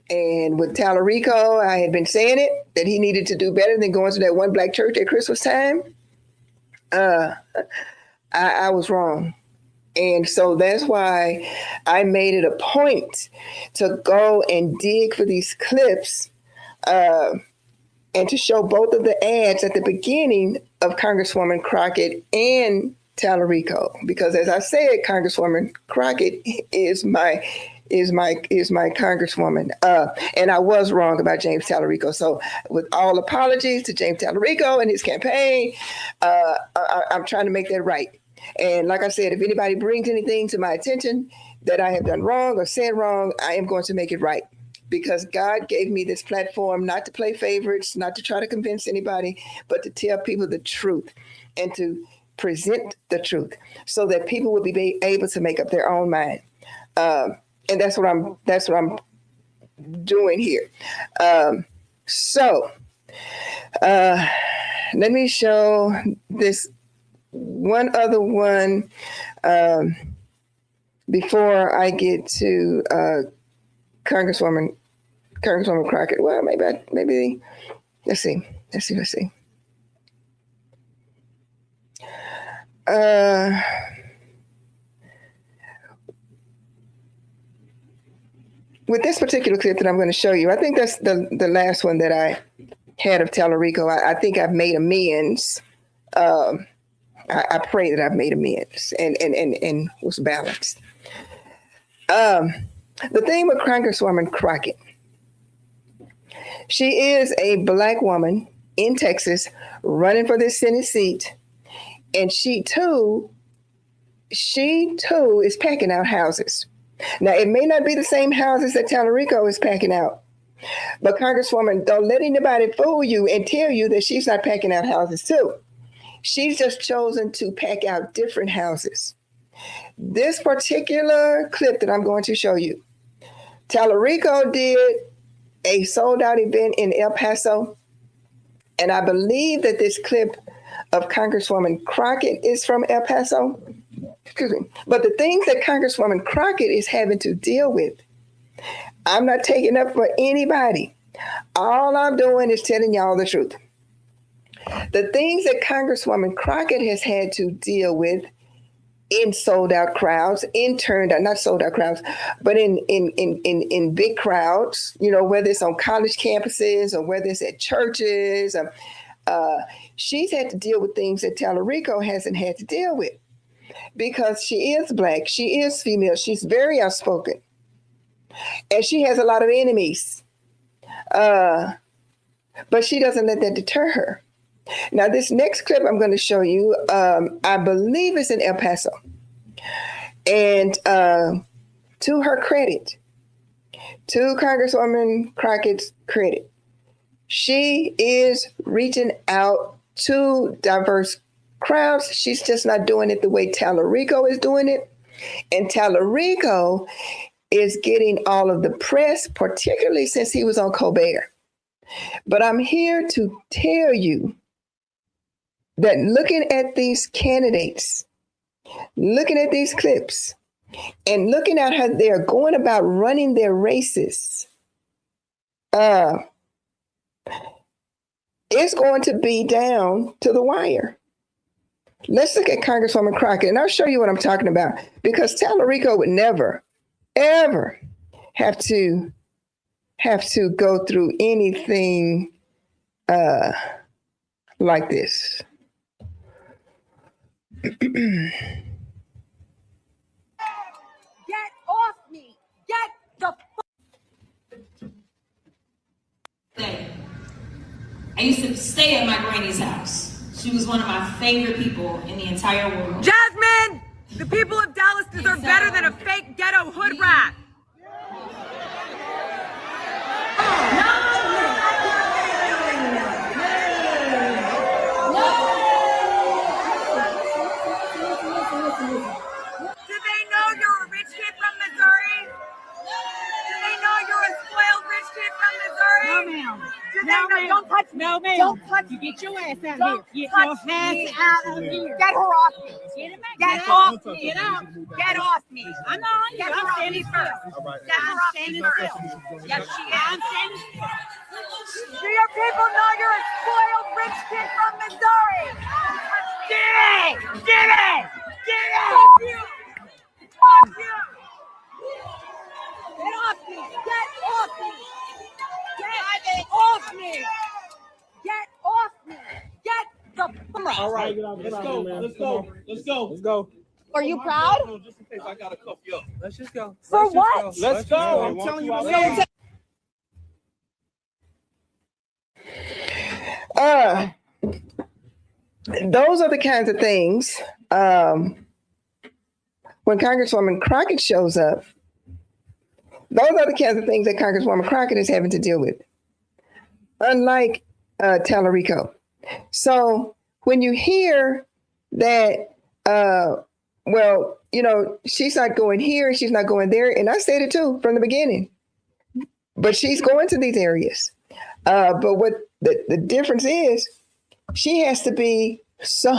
Speaker 1: And with Talarico, I had been saying it, that he needed to do better than going to that one black church at Christmas time. I was wrong. And so that's why I made it a point to go and dig for these clips and to show both of the ads at the beginning of Congresswoman Crockett and Talarico. Because as I said, Congresswoman Crockett is my congresswoman. And I was wrong about James Talarico. So with all apologies to James Talarico and his campaign, I'm trying to make that right. And like I said, if anybody brings anything to my attention that I have done wrong or said wrong, I am going to make it right. Because God gave me this platform not to play favorites, not to try to convince anybody, but to tell people the truth and to present the truth so that people will be able to make up their own mind. And that's what I'm doing here. So let me show this one other one before I get to Congresswoman Crockett. Well, maybe let's see. With this particular clip that I'm going to show you, I think that's the last one that I had of Talarico. I think I've made amends. I pray that I've made amends and was balanced. The thing with Congresswoman Crockett, she is a Black woman in Texas running for this Senate seat, and she too is packing out houses. Now, it may not be the same houses that Talarico is packing out, but Congresswoman, don't let anybody fool you and tell you that she's not packing out houses too. She's just chosen to pack out different houses. This particular clip that I'm going to show you, Talarico did a sold out event in El Paso, and I believe that this clip of Congresswoman Crockett is from El Paso. Excuse me. But the things that Congresswoman Crockett is having to deal with, I'm not taking up for anybody. All I'm doing is telling y'all the truth. The things that Congresswoman Crockett has had to deal with in sold out crowds, in turned out, not sold out crowds, but in big crowds, you know, whether it's on college campuses or whether it's at churches, she's had to deal with things that Talarico hasn't had to deal with. Because she is Black, she is female, she's very outspoken, and she has a lot of enemies. But she doesn't let that deter her. Now, this next clip I'm going to show you, I believe it's in El Paso. And to her credit, to Congresswoman Crockett's credit, she is reaching out to diverse crowds. She's just not doing it the way Talarico is doing it. And Talarico is getting all of the press, particularly since he was on Colbert. But I'm here to tell you that looking at these candidates, looking at these clips, and looking at how they're going about running their races, it's going to be down to the wire. Let's look at Congresswoman Crockett, and I'll show you what I'm talking about, because Talarico would never, ever have to go through anything like this.
Speaker 3: Get off me! Get the
Speaker 6: I used to stay at my granny's house. She was one of my favorite people in the entire world.
Speaker 3: Jasmine! The people of Dallas deserve better than a fake ghetto hood rat! No, don't touch me.
Speaker 8: No, ma'am.
Speaker 3: Don't touch
Speaker 8: you.
Speaker 3: me.
Speaker 8: Get your ass out
Speaker 3: Don't
Speaker 8: here. Get
Speaker 3: touch
Speaker 8: your ass
Speaker 3: me.
Speaker 8: out of here.
Speaker 3: Get her off me. Get off me.
Speaker 8: Get out.
Speaker 3: Get off me.
Speaker 8: I'm not.
Speaker 3: Get her
Speaker 8: I'm
Speaker 3: off
Speaker 8: standing
Speaker 3: me
Speaker 8: still.
Speaker 3: first. Get her off me first. Yes, she is.
Speaker 8: I'm standing still.
Speaker 3: Do your people know you're a spoiled rich kid from Missouri? Get it! Get it! Get it! Fuck you! Fuck you! Get off me! Get off me! Get off me! Get off me! Get the fuck.
Speaker 12: All right, let's go. Let's go. Let's go. Let's go.
Speaker 3: Are you proud?
Speaker 12: Just in case I gotta cuff you up. Let's just go.
Speaker 3: For what?
Speaker 12: Let's go. I'm telling you. Let's go.
Speaker 1: Those are the kinds of things. When Congresswoman Crockett shows up, those are the kinds of things that Congresswoman Crockett is having to deal with, unlike Talarico. So when you hear that, well, you know, she's not going here, she's not going there, and I said it too from the beginning, but she's going to these areas. But what the difference is, she has to be so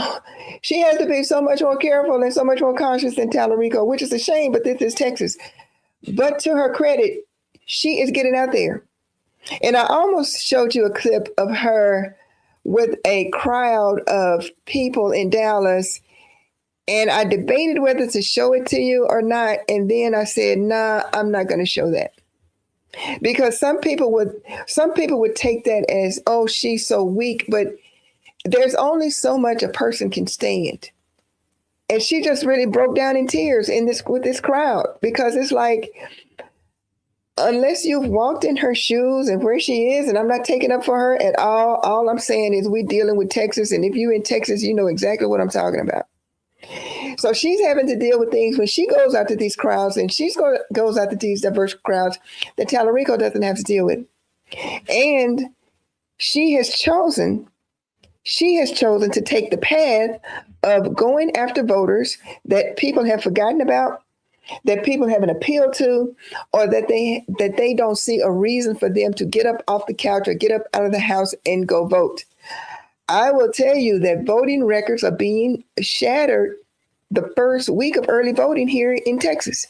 Speaker 1: much more careful and so much more cautious than Talarico, which is a shame, but this is Texas. But to her credit, she is getting out there. And I almost showed you a clip of her with a crowd of people in Dallas, and I debated whether to show it to you or not. And then I said, nah, I'm not going to show that. Because some people would take that as, oh, she's so weak, but there's only so much a person can stand. And she just really broke down in tears with this crowd, because it's like, unless you've walked in her shoes and where she is, and I'm not taking up for her at all I'm saying is we're dealing with Texas, and if you're in Texas, you know exactly what I'm talking about. So she's having to deal with things when she goes out to these crowds, and goes out to these diverse crowds that Talarico doesn't have to deal with. And she has chosen to take the path of going after voters that people have forgotten about, that people haven't appealed to, or that they don't see a reason for them to get up off the couch or get up out of the house and go vote. I will tell you that voting records are being shattered the first week of early voting here in Texas.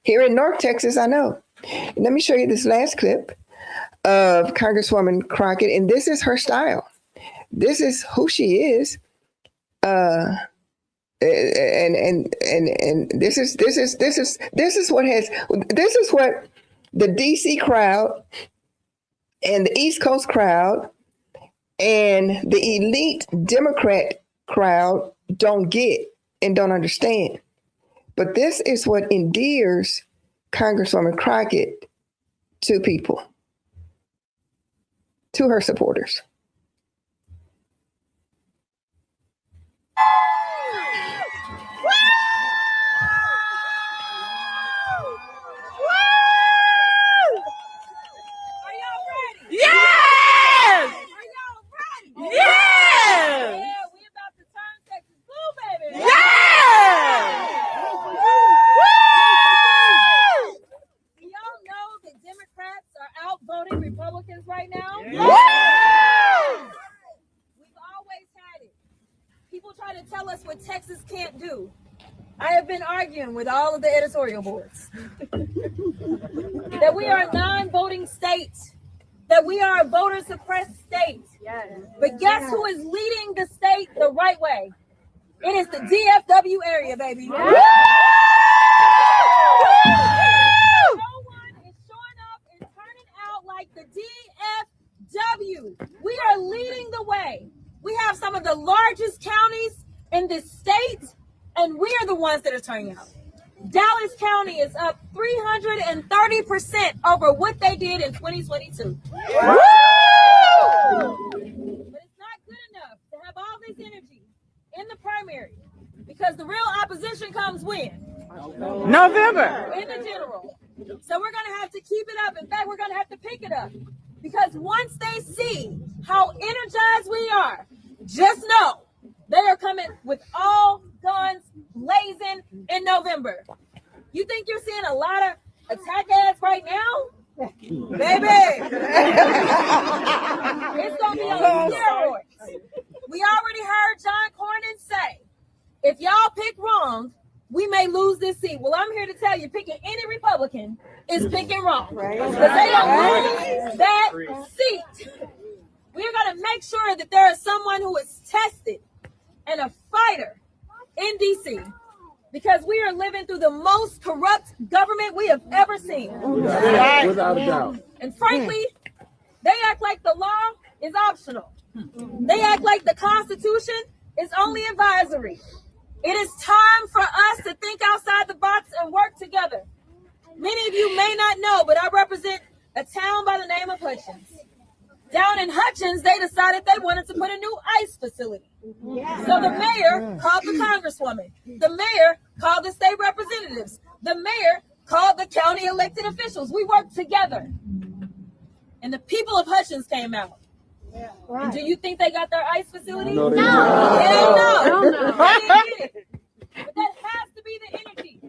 Speaker 1: Here in North Texas, I know. And let me show you this last clip of Congresswoman Crockett, and this is her style. This is who she is. And this is what the DC crowd and the East Coast crowd and the elite Democrat crowd don't get and don't understand. But this is what endears Congresswoman Crockett to people, to her supporters.
Speaker 3: Yes!
Speaker 8: Yes!
Speaker 3: Yeah, we about to turn Texas blue, baby. Yeah! Do y'all know that Democrats are outvoting Republicans right now?
Speaker 8: Yeah!
Speaker 3: We've always had it. People try to tell us what Texas can't do. I have been arguing with all of the editorial boards that we are a non-voting state, that we are a voter-suppressed state. Yes. But guess who is leading the state the right way? It is the DFW area, baby. Yes. No one is showing up and turning out like the DFW. We are leading the way. We have some of the largest counties in this state, and we are the ones that are turning out. Dallas County is up 330% over what they did in 2022. But it's not good enough to have all this energy in the primary, because the real opposition comes when?
Speaker 8: November.
Speaker 3: In the general. So we're going to have to keep it up. In fact, we're going to have to pick it up, because once they see how energized we are, just know they are coming with all guns blazing in November. You think you're seeing a lot of attack ads right now? Baby! It's going to be on steroids. We already heard John Cornyn say, if y'all pick wrong, we may lose this seat. Well, I'm here to tell you, picking any Republican is picking wrong. Because they don't lose that seat. We're going to make sure that there is someone who is tested and a fighter in D.C. because we are living through the most corrupt government we have ever seen.
Speaker 9: Without a doubt.
Speaker 3: And frankly, they act like the law is optional. They act like the Constitution is only advisory. It is time for us to think outside the box and work together. Many of you may not know, but I represent a town by the name of Hutchins. Down in Hutchins, they decided they wanted to put a new ICE facility. So the mayor called the congresswoman. The mayor called the state representatives. The mayor called the county elected officials. We worked together. And the people of Hutchins came out. And do you think they got their ICE facility? No. Hell no. They didn't get it. But that has to be the energy.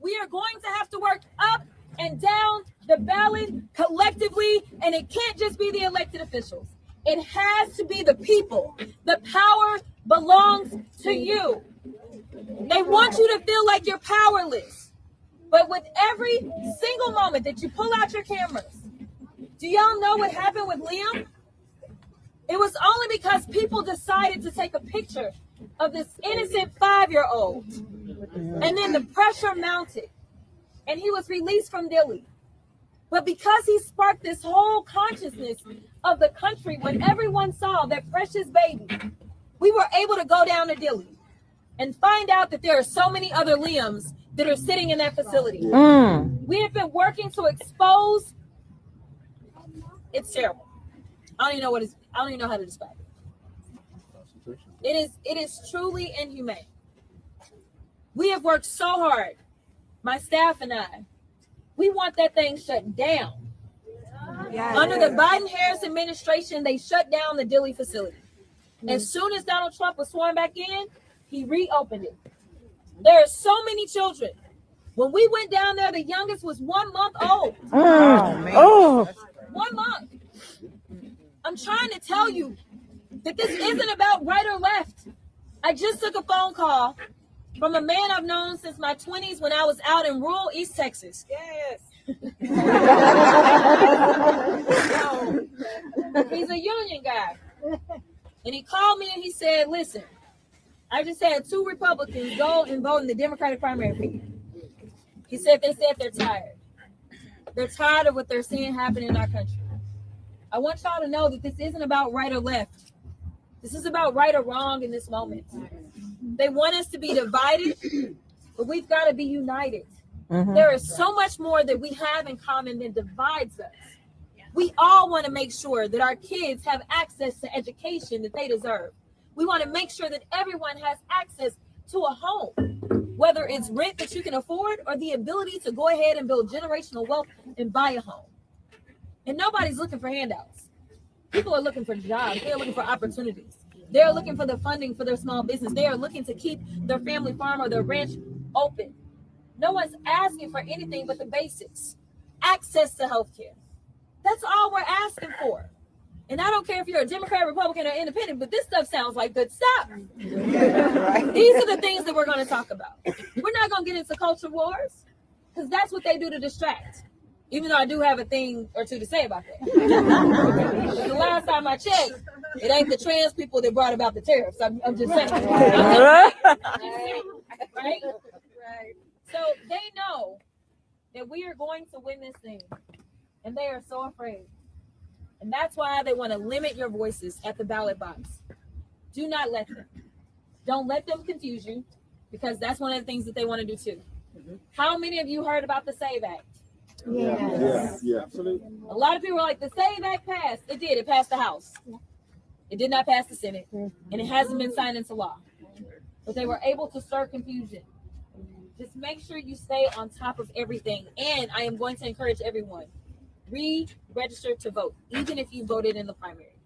Speaker 3: We are going to have to work up and down the ballot collectively, and it can't just be the elected officials. It has to be the people. The power belongs to you. They want you to feel like you're powerless. But with every single moment that you pull out your cameras, do y'all know what happened with Liam? It was only because people decided to take a picture of this innocent 5-year-old. And then the pressure mounted. And he was released from Dilley. But because he sparked this whole consciousness of the country, when everyone saw that precious baby, we were able to go down to Dilley and find out that there are so many other Liams that are sitting in that facility. We have been working to expose. It's terrible. I don't even know how to describe it. It is truly inhumane. We have worked so hard, my staff and I. We want that thing shut down. Under the Biden-Harris administration, they shut down the Dilley facility. As soon as Donald Trump was sworn back in, he reopened it. There are so many children. When we went down there, the youngest was 1 month old. Oh, man. 1 month. I'm trying to tell you that this isn't about right or left. I just took a phone call from a man I've known since my 20s when I was out in rural East Texas. Yes. He's a union guy. And he called me and he said, listen, I just had 2 Republicans go and vote in the Democratic primary for you. He said they said they're tired. They're tired of what they're seeing happen in our country. I want y'all to know that this isn't about right or left. This is about right or wrong in this moment. They want us to be divided, but we've got to be united. There is so much more that we have in common than divides us. We all want to make sure that our kids have access to education that they deserve. We want to make sure that everyone has access to a home, whether it's rent that you can afford or the ability to go ahead and build generational wealth and buy a home. And nobody's looking for handouts. People are looking for jobs. They're looking for opportunities. They're looking for the funding for their small business. They are looking to keep their family farm or their ranch open. No one's asking for anything but the basics. Access to healthcare. That's all we're asking for. And I don't care if you're a Democrat, Republican, or independent, but this stuff sounds like good stuff. These are the things that we're going to talk about. We're not going to get into culture wars because that's what they do to distract. Even though I do have a thing or two to say about that. The last time I checked, it ain't the trans people that brought about the tariffs. I'm just saying. Right? So they know that we are going to win this thing. And they are so afraid. And that's why they want to limit your voices at the ballot box. Do not let them. Don't let them confuse you, because that's one of the things that they want to do too. How many of you heard about the SAVE Act?
Speaker 9: Yeah, absolutely.
Speaker 3: A lot of people are like, the SAVE Act passed. It did. It passed the House. It did not pass the Senate. And it hasn't been signed into law. But they were able to stir confusion. Just make sure you stay on top of everything. And I am going to encourage everyone, re-register to vote, even if you voted in the primary.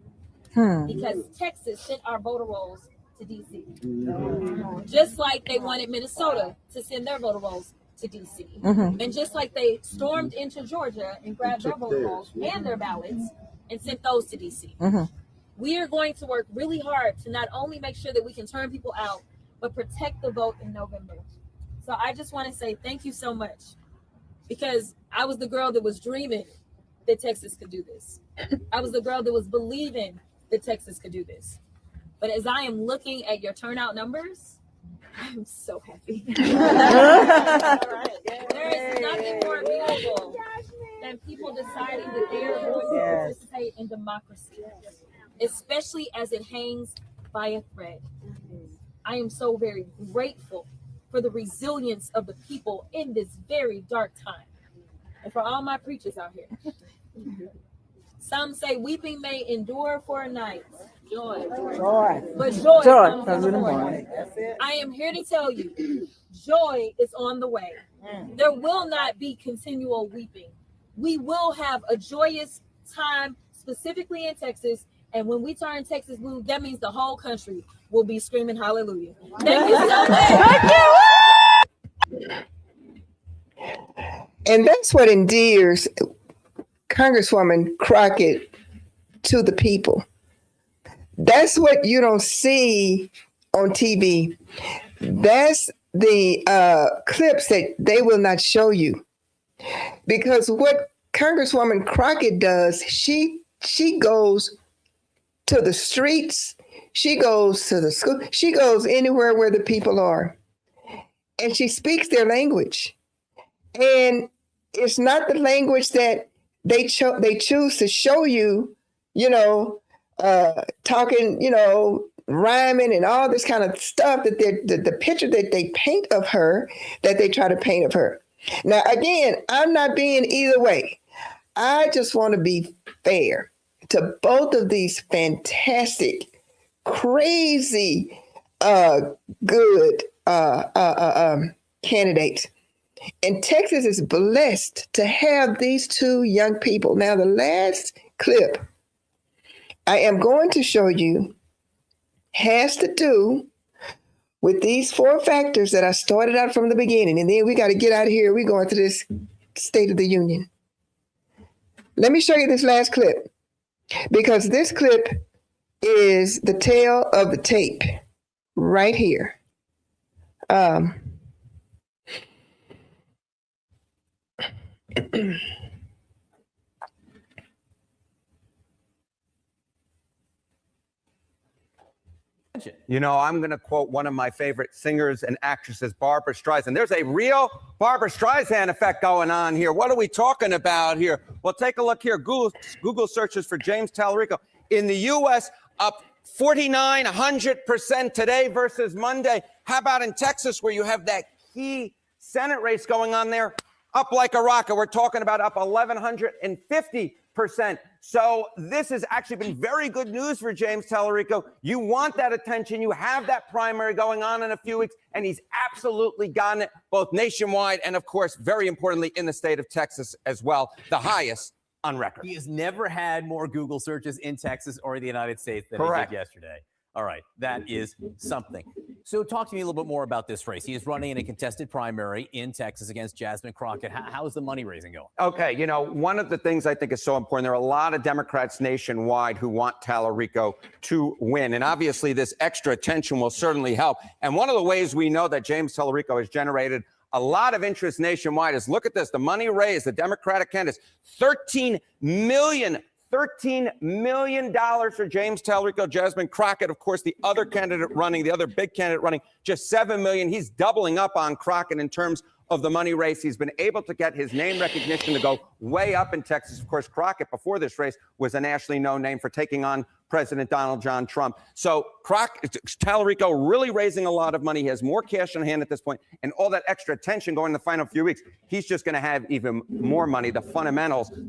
Speaker 3: Because Texas sent our voter rolls to DC. Just like they wanted Minnesota to send their voter rolls to DC.
Speaker 1: Mhm.
Speaker 3: And just like they stormed into Georgia and grabbed their vote rolls and their ballots and sent those to DC. We are going to work really hard to not only make sure that we can turn people out, but protect the vote in November. So I just want to say thank you so much, because I was the girl that was dreaming that Texas could do this. I was the girl that was believing that Texas could do this. But as I am looking at your turnout numbers, I'm so happy. There is nothing more beautiful than people deciding that they are going to participate in democracy, especially as it hangs by a thread. I am so very grateful for the resilience of the people in this very dark time. And for all my preachers out here. Some say weeping may endure for a night. Joy. But joy comes in the morning. I am here to tell you, joy is on the way. There will not be continual weeping. We will have a joyous time, specifically in Texas. And when we turn Texas blue, that means the whole country will be screaming hallelujah. Thank you so much. Thank you.
Speaker 1: And that's what endears Congresswoman Crockett to the people. That's what you don't see on TV. That's the clips that they will not show you. Because what Congresswoman Crockett does, she goes to the streets, she goes to the school, she goes anywhere where the people are. And she speaks their language. And it's not the language that they choose to show you, talking, rhyming and all this kind of stuff that the picture that they paint of her, that they try to paint of her. Now, again, I'm not being either way. I just want to be fair to both of these fantastic, crazy, good candidates. And Texas is blessed to have these two young people. Now, the last clip I am going to show you has to do with these 4 factors that I started out from the beginning. And then we got to get out of here. We're going to this State of the Union. Let me show you this last clip, because this clip is the tail of the tape right here.
Speaker 15: I'm going to quote one of my favorite singers and actresses, Barbra Streisand. There's a real Barbra Streisand effect going on here. What are we talking about here? Well, take a look here. Google searches for James Talarico. In the U.S., up 4,900% today versus Monday. How about in Texas, where you have that key Senate race going on there? Up like a rocket. We're talking about up 1,150%. So this has actually been very good news for James Talarico. You want that attention. You have that primary going on in a few weeks, and he's absolutely gotten it both nationwide and, of course, very importantly, in the state of Texas as well, the highest on record.
Speaker 17: He has never had more Google searches in Texas or the United States than he did yesterday. All right, that is something. So talk to me a little bit more about this race. He is running in a contested primary in Texas against Jasmine Crockett. How is the money raising going?
Speaker 15: Okay, one of the things I think is so important, there are a lot of Democrats nationwide who want Talarico to win. And obviously this extra attention will certainly help. And one of the ways we know that James Talarico has generated a lot of interest nationwide is, look at this, the money raised, the Democratic candidates, $13 million for James Talarico. Jasmine Crockett, of course, the other candidate running, the other big candidate running, just $7 million. He's doubling up on Crockett in terms of the money race. He's been able to get his name recognition to go way up in Texas. Of course, Crockett, before this race, was a nationally known name for taking on President Donald John Trump. So Talarico really raising a lot of money. He has more cash on hand at this point, and all that extra attention going in the final few weeks. He's just going to have even more money. The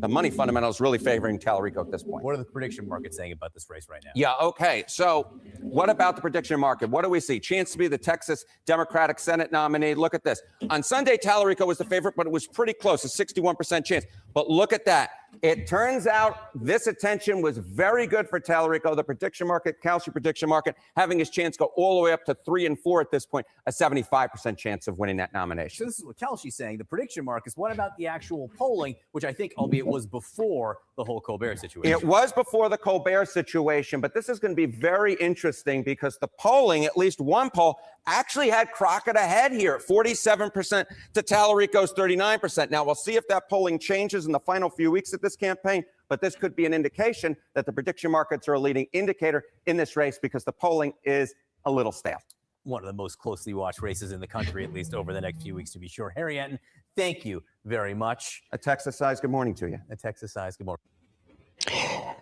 Speaker 15: money fundamentals really favoring Talarico at this point.
Speaker 17: What are the prediction markets saying about this race right now?
Speaker 15: Yeah, okay. So what about the prediction market? What do we see? Chance to be the Texas Democratic Senate nominee. Look at this. On Sunday, Talarico was the favorite, but it was pretty close, a 61% chance. But look at that. It turns out this attention was very good for Talarico. The prediction market, Kalshi prediction market, having his chance go all the way up to 3 and 4 at this point, a 75% chance of winning that nomination.
Speaker 17: So this is what Kalshi's saying. The prediction markets. What about the actual polling, which I think, albeit was before the whole Colbert situation?
Speaker 15: It was before the Colbert situation, but this is going to be very interesting because the polling, at least one poll, actually had Crockett ahead here, 47% to Talarico's 39%. Now, we'll see if that polling changes in the final few weeks of this campaign, but this could be an indication that the prediction markets are a leading indicator in this race because the polling is a little stale.
Speaker 17: One of the most closely watched races in the country, at least over the next few weeks, to be sure. Harry Anton, thank you very much.
Speaker 15: A Texas size good morning to you.
Speaker 17: A Texas size good morning.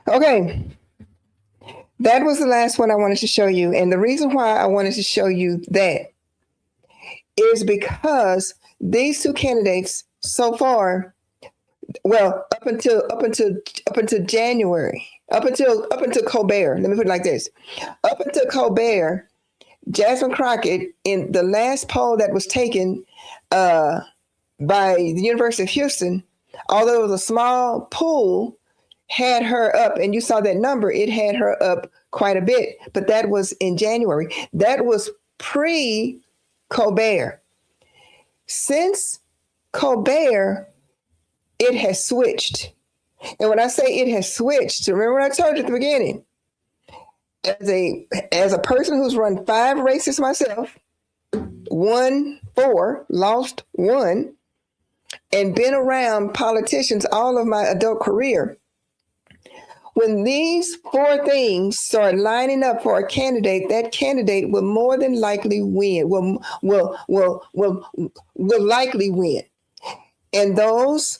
Speaker 1: Okay. That was the last one I wanted to show you. And the reason why I wanted to show you that is because these two candidates so far, well, up until January, up until Colbert, let me put it like this. Up until Colbert, Jasmine Crockett, in the last poll that was taken by the University of Houston, although it was a small pool, had her up, and you saw that number, it had her up quite a bit, but that was in January. That was pre-Colbert. Since Colbert, it has switched. And when I say it has switched, remember what I told you at the beginning, as a person who's run 5 races myself, won 4, lost 1, and been around politicians all of my adult career, when these 4 things start lining up for a candidate, that candidate will more than likely win, will likely win. And those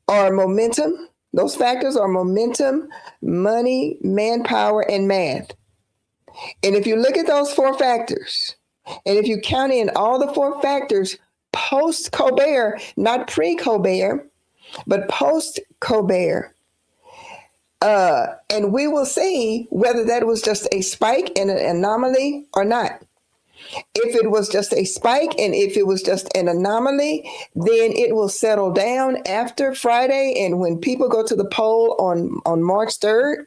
Speaker 1: are momentum. Those factors are momentum, money, manpower, and math. And if you look at those 4 factors, and if you count in all the 4 factors post-Colbert, not pre-Colbert, but post-Colbert, and we will see whether that was just a spike and an anomaly or not. If it was just a spike and if it was just an anomaly, then it will settle down after Friday. And when people go to the poll on March 3rd,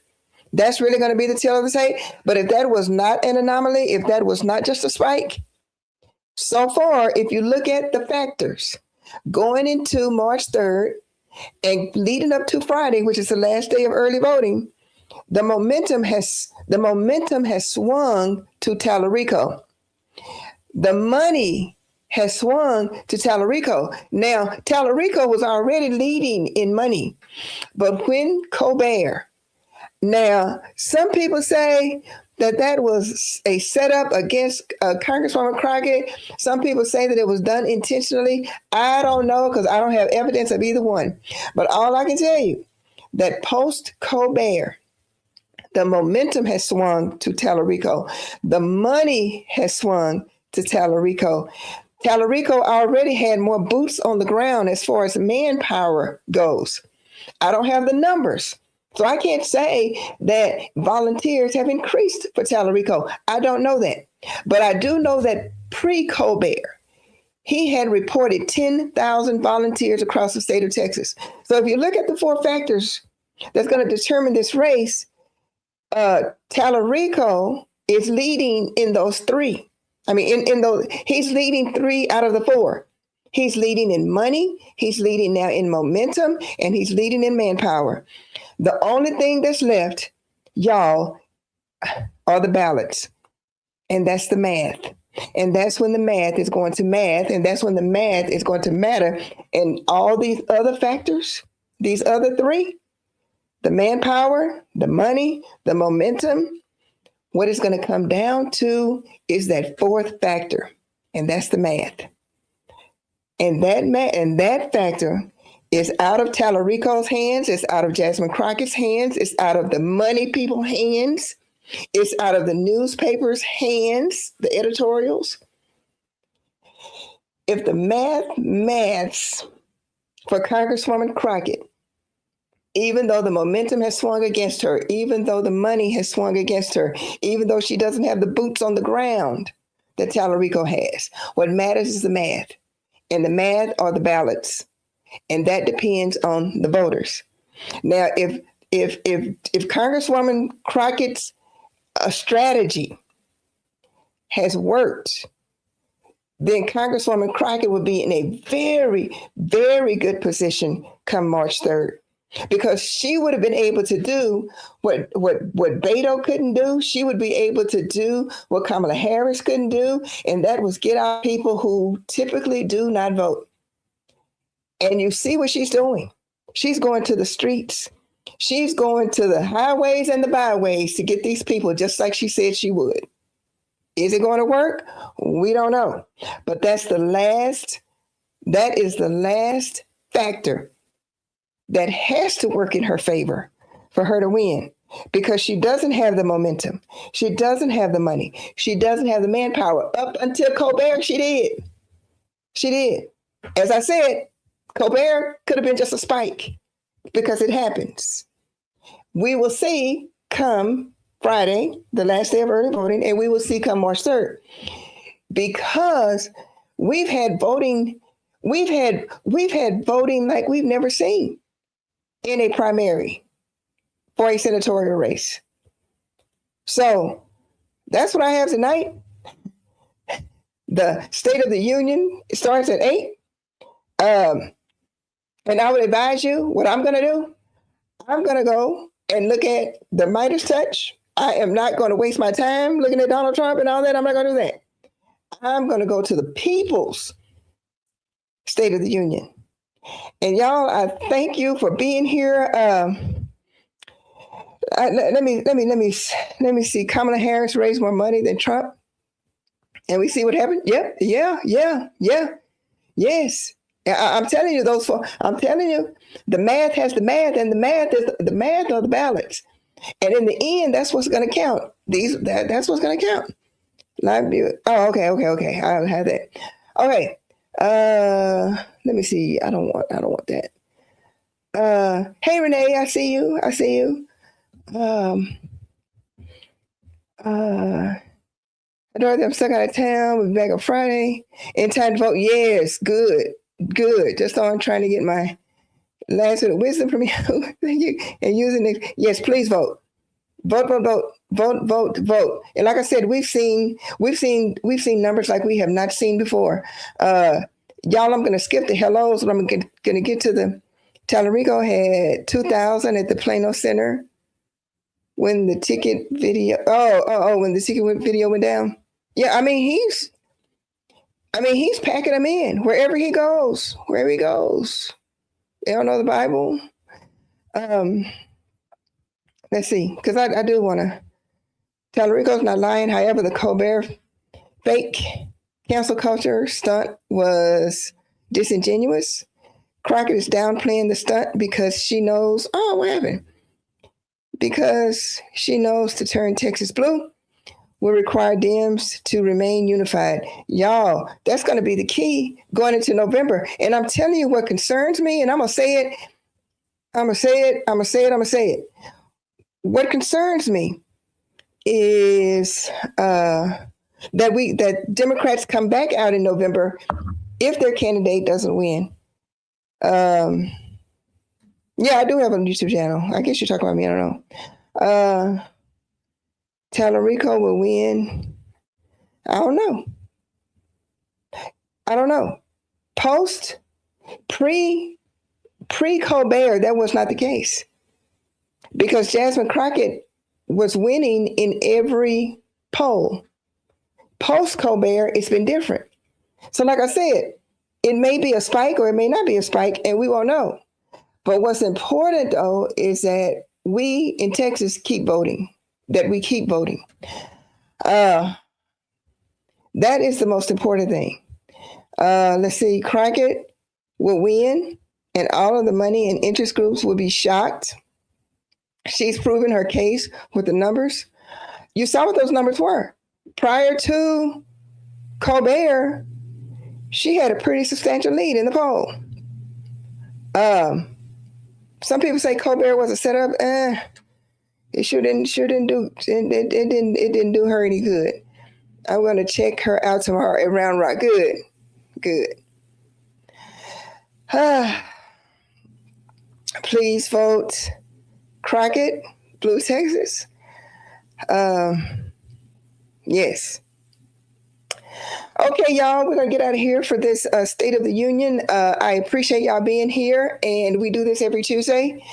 Speaker 1: that's really going to be the tale of the tape. But if that was not an anomaly, if that was not just a spike, so far, if you look at the factors going into March 3rd and leading up to Friday, which is the last day of early voting, the momentum has swung to Talarico. The money has swung to Talarico. Now, Talarico was already leading in money, but when Colbert, now some people say that was a setup against Congresswoman Crockett. Some people say that it was done intentionally. I don't know because I don't have evidence of either one. But all I can tell you, that post-Colbert, the momentum has swung to Talarico. The money has swung to Talarico. Talarico already had more boots on the ground as far as manpower goes. I don't have the numbers, so I can't say that volunteers have increased for Talarico. I don't know that. But I do know that pre-Colbert, he had reported 10,000 volunteers across the state of Texas. So if you look at the 4 factors that's going to determine this race, Talarico is leading in those 3. I mean, in those, he's leading 3 out of the 4. He's leading in money, he's leading now in momentum, and he's leading in manpower. The only thing that's left, y'all, are the ballots. And that's the math. And that's when the math is going to math, and that's when the math is going to matter. And all these other factors, these other 3, the manpower, the money, the momentum, what it's going to come down to is that 4th factor, and that's the math. And that factor is out of Talarico's hands, it's out of Jasmine Crockett's hands, it's out of the money people's hands, it's out of the newspapers' hands, the editorials. If the maths for Congresswoman Crockett, even though the momentum has swung against her, even though the money has swung against her, even though she doesn't have the boots on the ground that Talarico has, what matters is the math. And the math are the ballots. and that depends on the voters. Now, if Congresswoman Crockett's strategy has worked, then Congresswoman Crockett would be in a very, very good position come March 3rd, because she would have been able to do what Beto couldn't do. She would be able to do what Kamala Harris couldn't do, and that was get out people who typically do not vote. And you see what she's doing. She's going to the streets. She's going to the highways and the byways to get these people, just like she said she would. Is it going to work? We don't know. But that is the last factor that has to work in her favor for her to win, because she doesn't have the momentum. She doesn't have the money. She doesn't have the manpower. Up until Colbert, she did. She did. As I said, Colbert could have been just a spike, because it happens. We will see come Friday, the last day of early voting, and we will see come March 3rd, because we've had voting like we've never seen in a primary for a senatorial race. So that's what I have tonight. The State of the Union starts at 8. And I would advise you what I'm going to do. I'm going to go and look at the Midas touch. I am not going to waste my time looking at Donald Trump and all that. I'm not going to do that. I'm going to go to the people's State of the Union. And y'all, I thank you for being here. Let me see. Kamala Harris raised more money than Trump, and we see what happened. Yep. Yes. I'm telling you I'm telling you, the math has the math, and the math is the math of the ballots. And in the end, that's what's going to count. That's what's going to count. Live view. Oh, okay. I'll have that. Okay. Let me see. I don't want that. Hey Renee, I see you. Dorothy, I'm stuck out of town. We'll be back on Friday. In time to vote. Yes, good. Just on trying to get my last bit of wisdom from you and using it. Yes, please vote. Vote. And like I said, we've seen numbers like we have not seen before. Y'all, I'm going to skip the hellos, but I'm going to get to the Talarico had 2,000 at the Plano Center when the ticket video. When the ticket video went down. Yeah, I mean he's packing them in wherever he goes. They don't know the Bible. Let's see, because I do want to. Talarico's not lying. However, the Colbert fake cancel culture stunt was disingenuous. Crockett is downplaying the stunt because she knows. Oh, what happened? Because she knows to turn Texas blue will require Dems to remain unified. Y'all, that's going to be the key going into November. And I'm telling you what concerns me, and I'm going to say it. What concerns me is that Democrats come back out in November if their candidate doesn't win. Yeah, I do have a YouTube channel. I guess you're talking about me. I don't know. Talarico will win. I don't know. Pre-Colbert, that was not the case. Because Jasmine Crockett was winning in every poll. Post-Colbert, it's been different. So like I said, it may be a spike or it may not be a spike, and we won't know. But what's important, though, is that we in Texas keep voting. That we keep voting. That is the most important thing. Let's see, Crockett will win, and all of the money and interest groups will be shocked. She's proven her case with the numbers. You saw what those numbers were. Prior to Colbert, she had a pretty substantial lead in the poll. Some people say Colbert was a setup. It didn't do her any good. I'm going to check her out tomorrow at Round Rock. Good. Please vote Crockett, Blue Texas. Yes. Okay, y'all, we're going to get out of here for this State of the Union. I appreciate y'all being here, and we do this every Tuesday.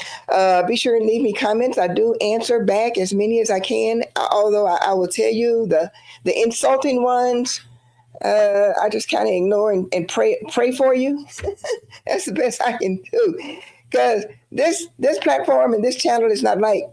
Speaker 1: Be sure and leave me comments. I do answer back as many as I can, although I will tell you the insulting ones, I just kind of ignore and pray for you. That's the best I can do, because this platform and this channel is not like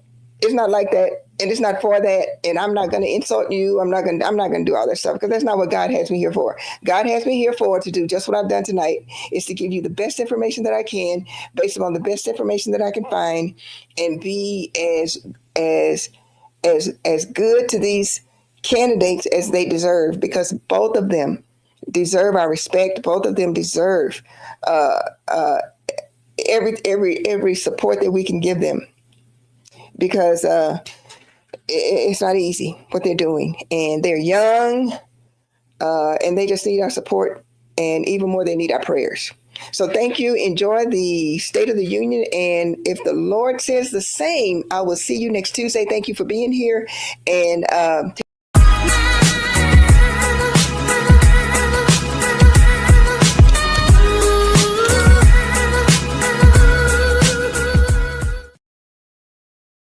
Speaker 1: that, and it's not for that. And I'm not going to insult you. I'm not going to do all that stuff, because that's not what God has me here for. God has me here for to do just what I've done tonight, is to give you the best information that I can, based upon the best information that I can find, and be as good to these candidates as they deserve, because both of them deserve our respect. Both of them deserve every support that we can give them, because it's not easy what they're doing, and they're young, and they just need our support, and even more, they need our prayers. So thank you. Enjoy the State of the Union, and if the Lord says the same, I will see you next Tuesday. Thank you for being here, and